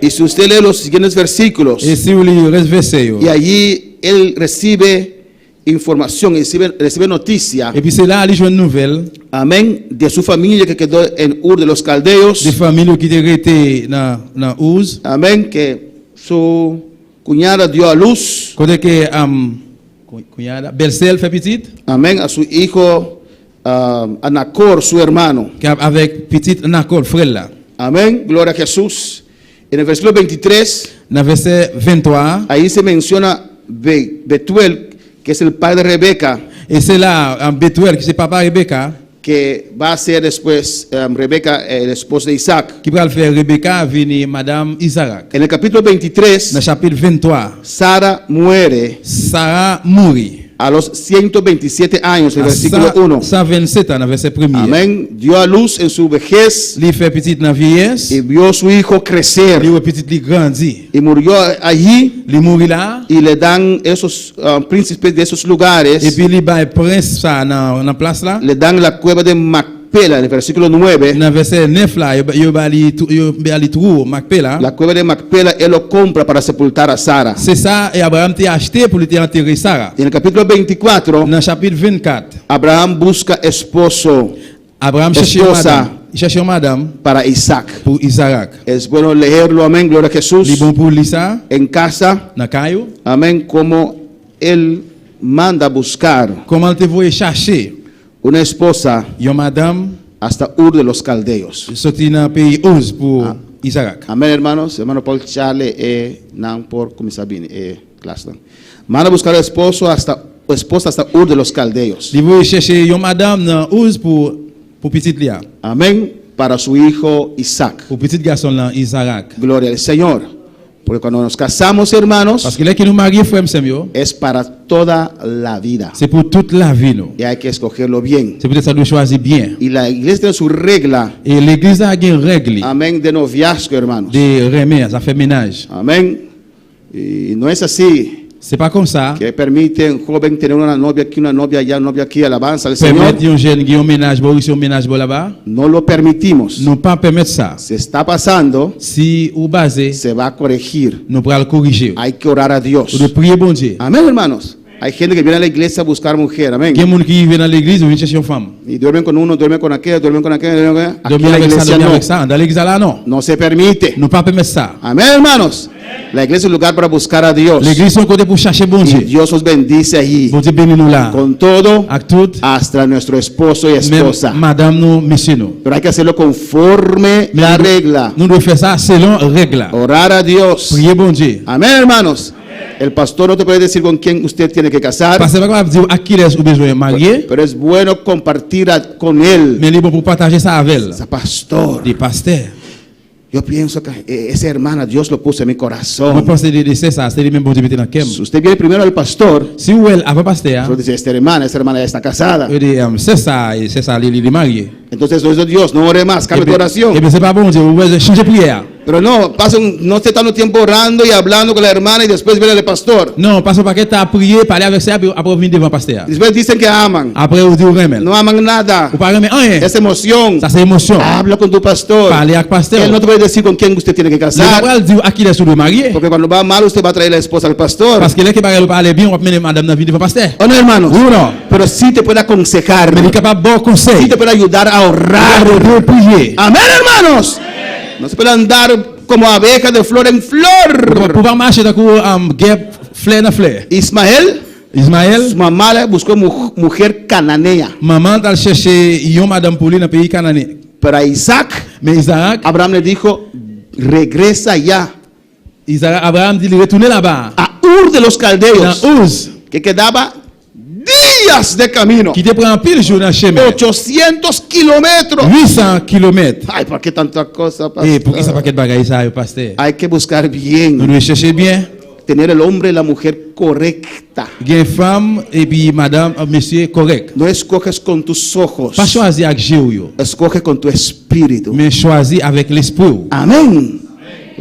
Y si usted lee los siguientes versículos, Et si vous lisez le verset, y allí él recibe información, recibe noticia, et puis c'est là, il joue une nouvelle. amén, de su familia que quedó en Ur de los Caldeos, Des familles qui étaient restées dans Uz. amén, que su cuñada dio a luz, Côté que cuñada Belle-Sœur fait petite, amén, a su hijo a Nacor, su hermano, avec petite Nacol, frère là. amén, gloria a Jesús. En el versículo 23, Dans verset 23, ahí se menciona Betuel, que es el padre de Rebeca, et c'est là, Bethuel, qui c'est papa Rebecca, que va a ser después Rebeca, el esposo de Isaac. qui va le faire Rebecca venir Madame Isaac. En el capítulo 23, Dans le chapitre 23, Sara muere Sarah mourit. a los 127 años, el À versículo 1. 127 ans, dans verset 1er. Amén. Dio a luz en su vejez Il fait petite dans la vieillesse, y vio a su hijo crecer il petit, il grandit. y murió allí, Il mourit là, y le dan esos príncipes de esos lugares, et puis il va prince ça dans la place là. le dan la cueva de Macpela en el versículo 9. Dans verset 9 là, il va aller trou Macpela. La cueva de Macpela él lo compra para sepultar a Sara. C'est ça, et Abraham t'a acheté pour lui enterrer Sarah. Y en el capítulo 24, Dans le chapitre 24, Abraham busca esposo, Abraham cherchait esposa madame. Il cherchait une madame para Isaac. pour Isaac. Es bueno leerlo, amén, gloria a Jesús, Il est bon pour lui ça, en casa, dans caillou. amén, como él manda buscar Comment te voyez chercher una esposa une madame hasta Ur de los Caldeos. sorti dans le pays Uz pour Isaac. Amén, hermanos. Hermano Paul Charle nan por comisabini clase. Manda buscar esposa hasta Ur de los Caldeos. Il voulait chercher une madame dans Uz pour petit Lia, Amén. Para su hijo Isaac. pour petit garçon là Isaac. Gloria al Señor. Porque cuando nos casamos, hermanos, Parce que là que nous marions frère Samuel, es para toda la vida. c'est pour toute la vie nous. Y hay que escogerlo bien. C'est peut-être ça doit choisir bien. Y la iglesia tiene su regla, Et l'église a une règle amén, de noviazgo, hermanos. de remer, ça fait ménage. Amén. Y no es así. C'est pas comme ça. Que permite un joven tener una novia aquí, una novia allá, una novia aquí, alabanza al Señor. Permettre un jeune qui un ménage bon ici, un ménage bon là-bas. No lo permitimos. Non pas permettre ça. Se está pasando. Si ou basé, se va a corregir. Nous pourrons le corriger. Hay que orar a Dios. Ou de prier bon Dieu. Amén, hermanos. Hay gente que viene a la iglesia a buscar mujer, amén. Il y a des gens qui viennent à l'église ou viennent chercher une femme. Y duermen con uno, duermen con aquella, duermen con aquella, duermen con aquella. Aquí Dormir en la avec ça, iglesia dormir no. avec ça. Dans l'église là, non. No se permite. Nous pas permettre ça. Amén, hermanos. La iglesia es un lugar para buscar a Dios. L'église est un côté pour chercher bon Dieu. Y Dios os bendice allí. Bon Dieu bénit nous là. Con todo, avec tout, hasta nuestro esposo y esposa. Même madame nous, monsieur nous. Pero hay que hacerlo conforme la regla. Nous devons faire ça selon règle. Orar a Dios. Prier bon Dieu. Amén, hermanos. El pastor no te puede decir con quién usted tiene que casar. Parce que pas dire à qui est besoin marier. Pero es bueno compartir con él. Mais il est bon pour partager ça avec elle. Es pastor. Des pasteurs. Yo pienso que esa hermana Dios lo puso en mi corazón. Moi pense de ça, c'est même bon Dieu dans cœur. Si usted viene primero al pastor, si ou elle avant pasteur, yo dice esta hermana ya está casada. C'est ça, il est marié. Entonces no es Dios, no ore más, cambie tu oración. Et bien c'est pas bon Dieu, vous devez changer prière. Pero no esté tanto tiempo orando y hablando con la hermana y después viene el pastor. Non, parce que tu as prié, parler avec ça, après venir devant pasteur. Después dicen que aman. Après vous dites remen. No aman nada. Ou pas remen rien. Es emoción. Ça c'est émotion. Habla con tu pastor. Parler avec pasteur. Él no te puede decir con quién usted tiene que casar. Ne va dire à qui est sur le marié. Porque cuando va mal usted va a traer la esposa al pastor. Parce que là que parler bien, on va mener madame dans devant pasteur. Oh no, hermanos. Oui ou non? Pero sí te puede aconsejar. Mais il est capable de bon conseil. Sí te puede ayudar a ahorrar. Prier. Amén, hermanos. No se puede andar como abeja de flor en flor. Pouvoir marcher d'un coup fleur en fleur. Ismael, su mamá le buscó mujer cananea. Maman a cherché une madame pour lui dans le pays cananéen. Pero a Isaac, Abraham le dijo, regresa ya. Abraham dit, retourner là-bas. A Ur de los Caldeos. Dans Uz. Que quedaba días de camino. Qui te prend pile jour dans chemin. 800 kilómetros. 800 kilomètres. Ay, ¿por qué tanta cosa, pastor? Et pour qui ça paquet de bagaille ça, pasteur? Hay que buscar bien. Nous devons chercher bien. Tener el hombre y la mujer correcta. Une femme et puis madame, monsieur correct. No escoges con tus ojos. Pas choisir avec yeux. Escoge con tu espíritu. Mais choisir avec l'esprit. Amén.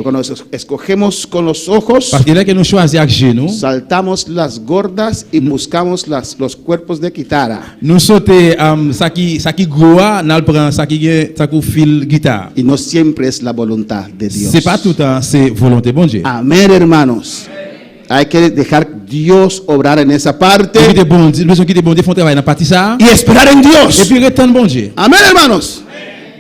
Cuando escogemos con los ojos, parce que là que nous choisir avec genoux, saltamos las gordas y buscamos los cuerpos de guitarra. Nous sauter ça qui gros, nous prend ça qui fil guitare. Y no siempre es la voluntad de Dios. C'est pas tout temps, c'est volonté bon Dieu. Amén, hermanos. Hay que dejar Dios obrar en esa parte. Y esperar en Dios. Et puis retendre bon Dieu. Amén, hermanos.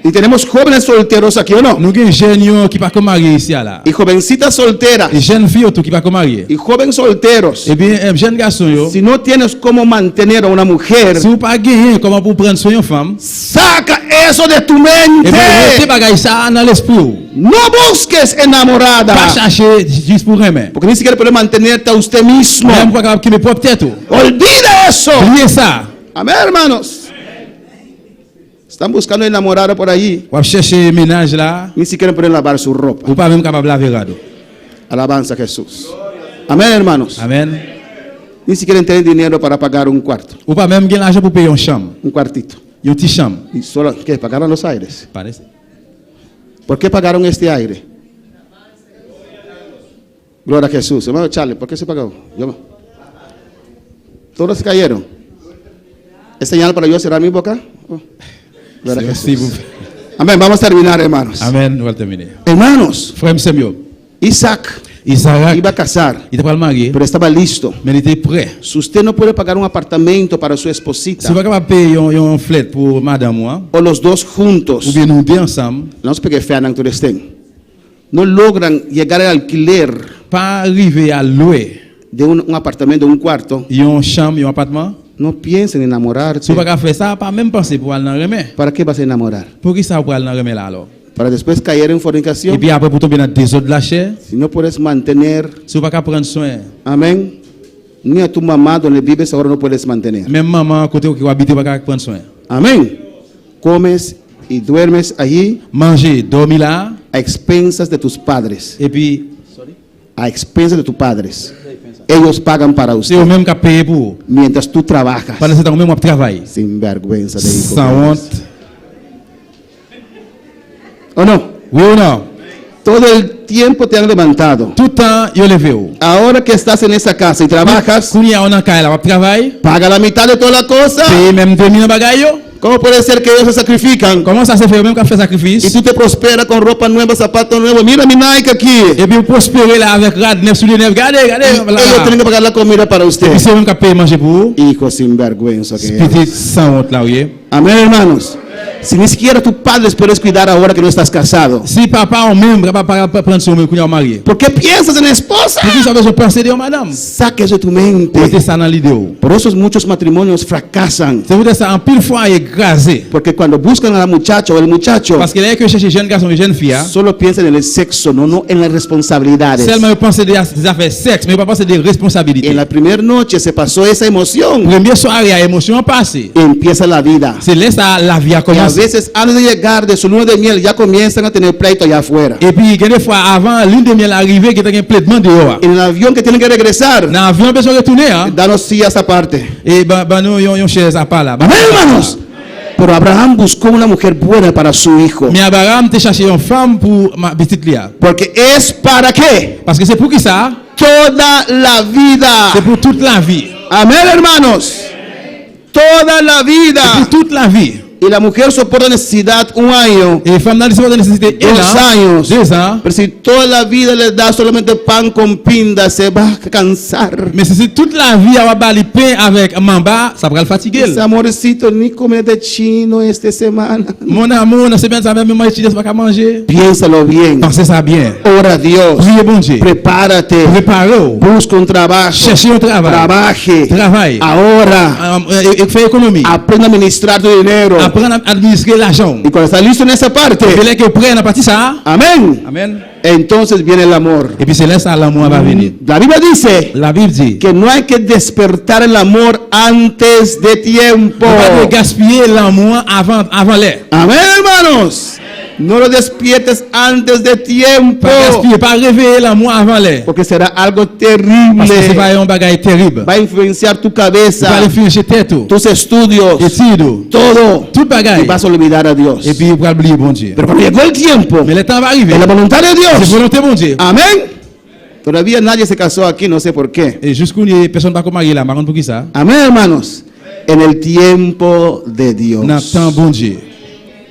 Y tenemos jóvenes solteros aquí, ¿o no? Nous avons jeunes qui pas mariés ici là. Y jovencitas solteras. Et jeunes filles qui pas mariées. Y jóvenes solteros. Et bien jeunes garçons yo. Si no tienes cómo mantener a una mujer, si vous pas gagner comment pour prendre soin de femme, saca eso de tu mente. Et bien te bagaille ça dans l'esprit. No busques enamorada. Pas chercher juste pour aimer. Porque ni siquiera puede mantenerte a usted mismo. Même pas que me propre tête. Olvida eso. Oubliez ça. Amén, hermanos. Están buscando enamorar por allí. Ou chercher ménage là. Ni siquiera pueden lavar su ropa. Ou pas même capable laver rado. Alabanza a Jesús. Amén, hermanos. Amén. Ni siquiera tienen dinero para pagar un cuarto. Ou pas même l'argent pour payer une chambre. Un cuartito. Y une petite chambre. Y solo ¿qué? ¿Pagaron los aires? Parece. ¿Por qué pagaron este aire? Gloria a Jesús. Hermano Charlie, ¿por qué se pagó? Todos se cayeron. ¿Es señal para yo cerrar mi boca? Oh. Gloria a Jesús. Amén. Vamos a terminar, hermanos. Amén. Vamos a terminar. Hermanos. Isaac iba a casar, pero estaba listo. Si usted no puede pagar un apartamento para su esposita, o los dos juntos, no sé qué fean que estén, no logran llegar al alquiler de un apartamento, un cuarto, no piensen en enamorarse. ¿Para qué vas a enamorar? Para después caer en fornicación. Si no puedes mantener, amén, ni a tu mamá donde vives ahora no puedes mantener. Amén. Comes y duermes allí, a expensas de tus padres. A expensas de tus padres. Ellos pagan para usted mientras tú trabajas. Sin vergüenza de hijo. ¿O no? Oui ou non? Todo el tiempo te han levantado. Tout temps, yo levé ou. Ahora que estás en esa casa y trabajas, Kounya on en kay la wap travay. paga la mitad de toda la cosa. Paye même 2000 bagay yo. ¿Cómo puede ser que ellos se sacrifican? Comment ça se fait même qu'on fait sacrifice? Y tú te prosperas con ropa nueva, zapatos nuevos. Mira mi Nike aquí. Et puis prospérer là avec rad neuf souliers neuf. Regardez. Ellos tienen que pagar la comida para Et usted. puis c'est même qu'on paye manger pour. Hijo sinvergüenza que Petit eres. sans honte là, oui. Amén, hermanos. Si ni siquiera tus padres puedes cuidar ahora que no estás casado. Si papa ou même capable prendre son même kounya marié. ¿Por qué piensas en esposa? Pour qui ça veut penser de madame? Saque eso de tu mente. Mettez ça dans l'idée. Por eso muchos matrimonios fracasan. C'est pour ça en pile fois écrasé. Porque cuando buscan a la muchacha o el muchacho, Parce que là que chercher jeune garçon et jeune fille, solo piensan en el sexo, no en las responsabilidades. seulement penser des affaires sexe, mais pas penser des responsabilités. En la primera noche se pasó esa emoción. Première soirée, émotion passée. Y empieza la vida. C'est là ça la vie a Y a commencé. veces antes de llegar de su luna de miel ya comienzan a tener pleito allá afuera. Et puis des fois avant lune de miel arrivé qui était un plaidement dehors. En el avión que tienen que regresar, Dans l'avion besoin retourner hein. danos sillas aparte. Et nous yon chaise à part là. Amén, hermanos. Pero Abraham buscó una mujer buena para su hijo. Mais Abraham te cherché une femme pour ma petite Lia. Porque es para qué? Parce que c'est pour qui ça? Toda la vida. C'est pour toute la vie. Amén, hermanos. Toda la C'est vida. pour toute la vie. Y la mujer soporta necesidad un año, Et les femmes dans les nécessité 2 años. 2 ans. Pero si toda la vida le da solamente pan con pinda, se va a cansar. Mais si toute la vie à bali pain avec mamba, ça va le fatiguer. Ese amorcito ni comer de chino esta semana. Mon amour, c'est bien ça même manger, c'est pas manger. Piénsalo bien. Pensez ça bien. Ora a Dios. Priez bon Dieu. Prepárate. Préparez-vous. Busca un trabajo. Cherchez un travail. Trabaje. Travail. Ahora. Fais économie. Aprenda a administrar tu dinero. Apprendre à administrer l'argent. Y cuando estás listo en esa parte, Et là que prenne à partir ça. amén. Amen. Entonces viene el amor. Et puis c'est là ça l'amour va venir. La Biblia dice La Bible dit que no hay que despertar el amor antes de tiempo. pas de gaspiller l'amour avant l'air. Amén, hermanos. No lo despiertes antes de tiempo. Pas gaspiller, pas réveiller l'amour avant l'air. Porque será algo terrible. Parce que c'est pas un bagage terrible. Va a influenciar tu Va cabeza, influencer tête, tus estudios, études, todo. tout bagage. Y vas a olvidar a Dios. Et puis il va oublier bon Dieu. Pero cuando llegó el tiempo, Mais le temps va arriver. en la voluntad de C'est Dios. volonté bon Dieu. Amén. Todavía nadie se casó aquí, no sé por qué. Et jusqu'où les personnes pas marier là, marron pour qui ça? Amén, hermanos. En el tiempo de Dios. Dans temps bon Dieu.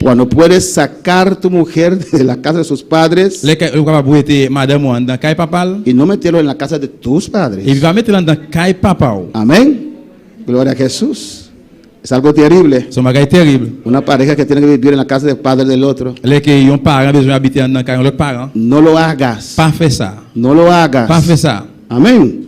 Cuando puedes sacar tu mujer de la casa de sus padres Les capable être madame ou dans caille papa y no meterlo en la casa de tus padres. et il va mettre dans caille papa. Amén. Gloria a Jesús. Es algo terrible. C'est un bagage terrible. Una pareja que tiene que vivir en la casa del padre del otro. Les que yon parent besoin habiter dans caille l'autre parent. No lo hagas. Pas faire ça. No lo hagas. Pas faire ça. Amén.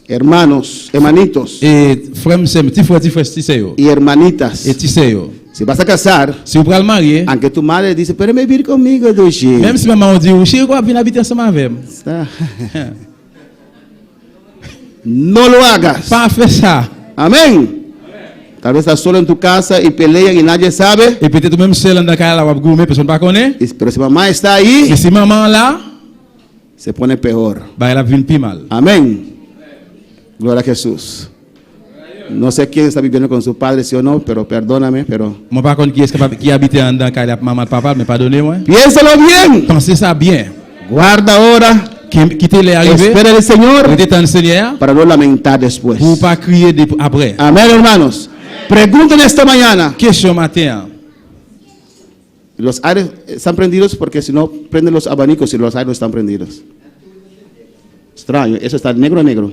Hermanos, hermanitos Et frère, c'est petit frère, petit sœur. y hermanitas. Et petit sœur. Si vas a casar, Si vous prenez le marié, aunque tu madre dice, pero me vivir conmigo, Dushi. même si maman dit, ou chérie, quoi, viens habiter ensemble avec moi. No lo hagas. Pas faire ça. Amén. Tal vez estás solo en tu casa y pelean y nadie sabe. Et peut-être même seul dans la caille, la gourmet, personne ne connaît. Pero si mamá está ahí, Et si maman là, se pone peor. bah, elle a vu plus mal. Amén. Gloria a Jesús. No sé quién está viviendo con su padre, sí o no, pero perdóname, pero Moi, par contre, qui est capable, qui habite dans la caille, maman, papa, mais pardonnez-moi. piénsalo bien. Pensez ça bien. Guarda ahora. Quittez-les arrivés. Espera el Señor Restez dans le Seigneur. para no lamentar después. Pour pas crier après. Amén, hermanos. Pregunten esta mañana. Question matin. Los aires están prendidos porque si no prenden los abanicos y los aires no están prendidos. Extraño, eso está negro a negro.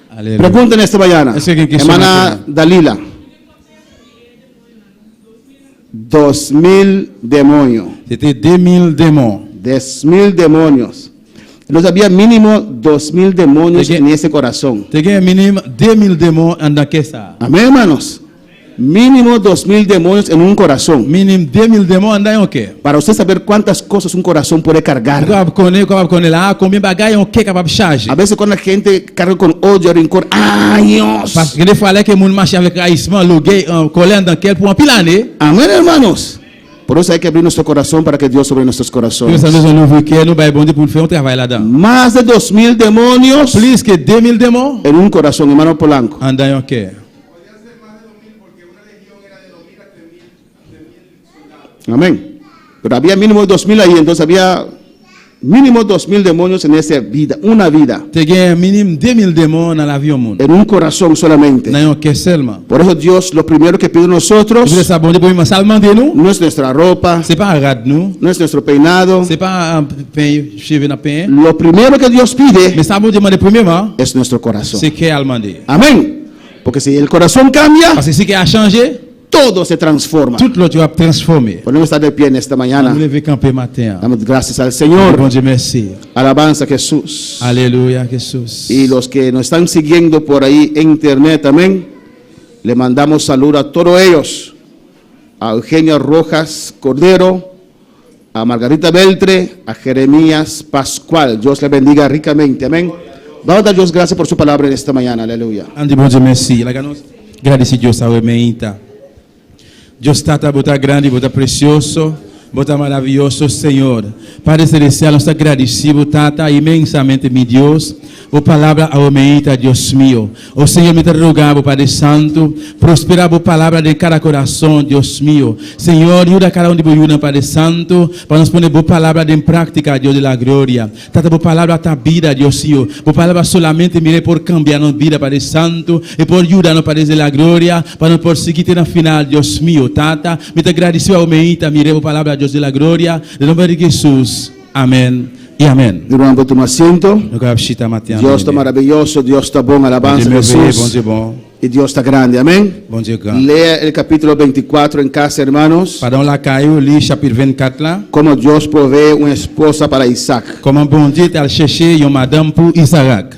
Alléluia. Pregunten esta mañana. Est-ce qu'il y a une question Hermana maintenant? Dalila. 2000 demonios. C'était 2000 démons. 10,000 demonios. No había mínimo 2,000 demonios en ese corazón. Te gen minimum 2000 démons dans qu'est ça? Amén, hermanos. Mínimo 2,000 demonios en un corazón. Minimum 2000 démons dans un cœur. Para usted saber cuántas cosas un corazón puede cargar. Capable connaître là combien bagaille un cœur capable charger. A veces cuando la gente carga con odio, rencor, años. Parce que des fois là que moun marche avec haïssement, le gars colère dans quel pour un pile année. Amén, hermanos. Por eso hay que abrir nuestro corazón para que Dios sobre nuestros corazones. Nous avons un cœur, nous avons bon Dieu pour faire un travail là-dedans. Más de 2000 demonios Plus que 2000 démons en un corazón, hermano Polanco. en dans un cœur. Amén. Pero había mínimo 2000 ahí, entonces había mínimo 2000 demonios en esa vida, una vida. Tu as un minimum 2000 démons dans la vie au monde. En un corazón solamente. Dans un cœur seulement. Por eso Dios lo primero que pide de nosotros Vous savez, bon Dieu, pour seulement de nous. no es nuestra ropa, C'est pas un rat de nous. no es nuestro peinado. C'est pas un pain cheveux dans pain. Lo primero que Dios pide Mais ça bon Dieu demande premièrement, es nuestro corazón. c'est cœur demandé. Amén. Porque si el corazón cambia, Parce que si cœur a changé, todo se transforma. tout l'autre va transformer. Podemos estar de pie en esta mañana. Nous lever camper matin. Damos gracias al Señor. Bon Dieu, merci. Alabanza a Jesús. Alléluia, Jesús. Y los que nos están siguiendo por ahí en internet, amén. Le mandamos salud a todos ellos. A Eugenia Rojas Cordero, a Margarita Beltre, a Jeremías Pascual. Dios le bendiga ricamente, amén. Vamos a dar Dios gracias por su palabra en esta mañana, aleluya. Ande bon Dieu, merci. Agradeci Deus a remeita. Deus está bota grande, bota precioso, bota maravilhoso, Senhor. Padre Celestial, nós agradecemos, Tata, imensamente, meu Deus. O palavra aumenta, Deus mío. O Senhor me rogava, Padre Santo, prosperar a palavra de cada coração, Deus mío. Senhor, ajuda cada de nós, Padre Santo, para nós poner a palavra em prática, Deus de la glória. Tata, a palavra ta vida, Deus mío. A palavra solamente mire por cambiar nossa vida, Padre Santo, e por ajudar-nos, Padre de la glória, para nós por seguir na final, Deus mío. Tata, me agradeceu, aumenta, mire a palavra, Deus de la glória, em nome de Jesus. Amém. Y amén. Durante tu asiento. Dios está maravilloso, Dios está bueno, alabanza a Jesús. Y Dios está grande, amén. Lea el capítulo 24 en casa, hermanos. Pardon la caillou, lit chapitre 24 là. Como Dios provee una esposa para Isaac. Comment bon Dieu t'a cherché une madame pour Isaac.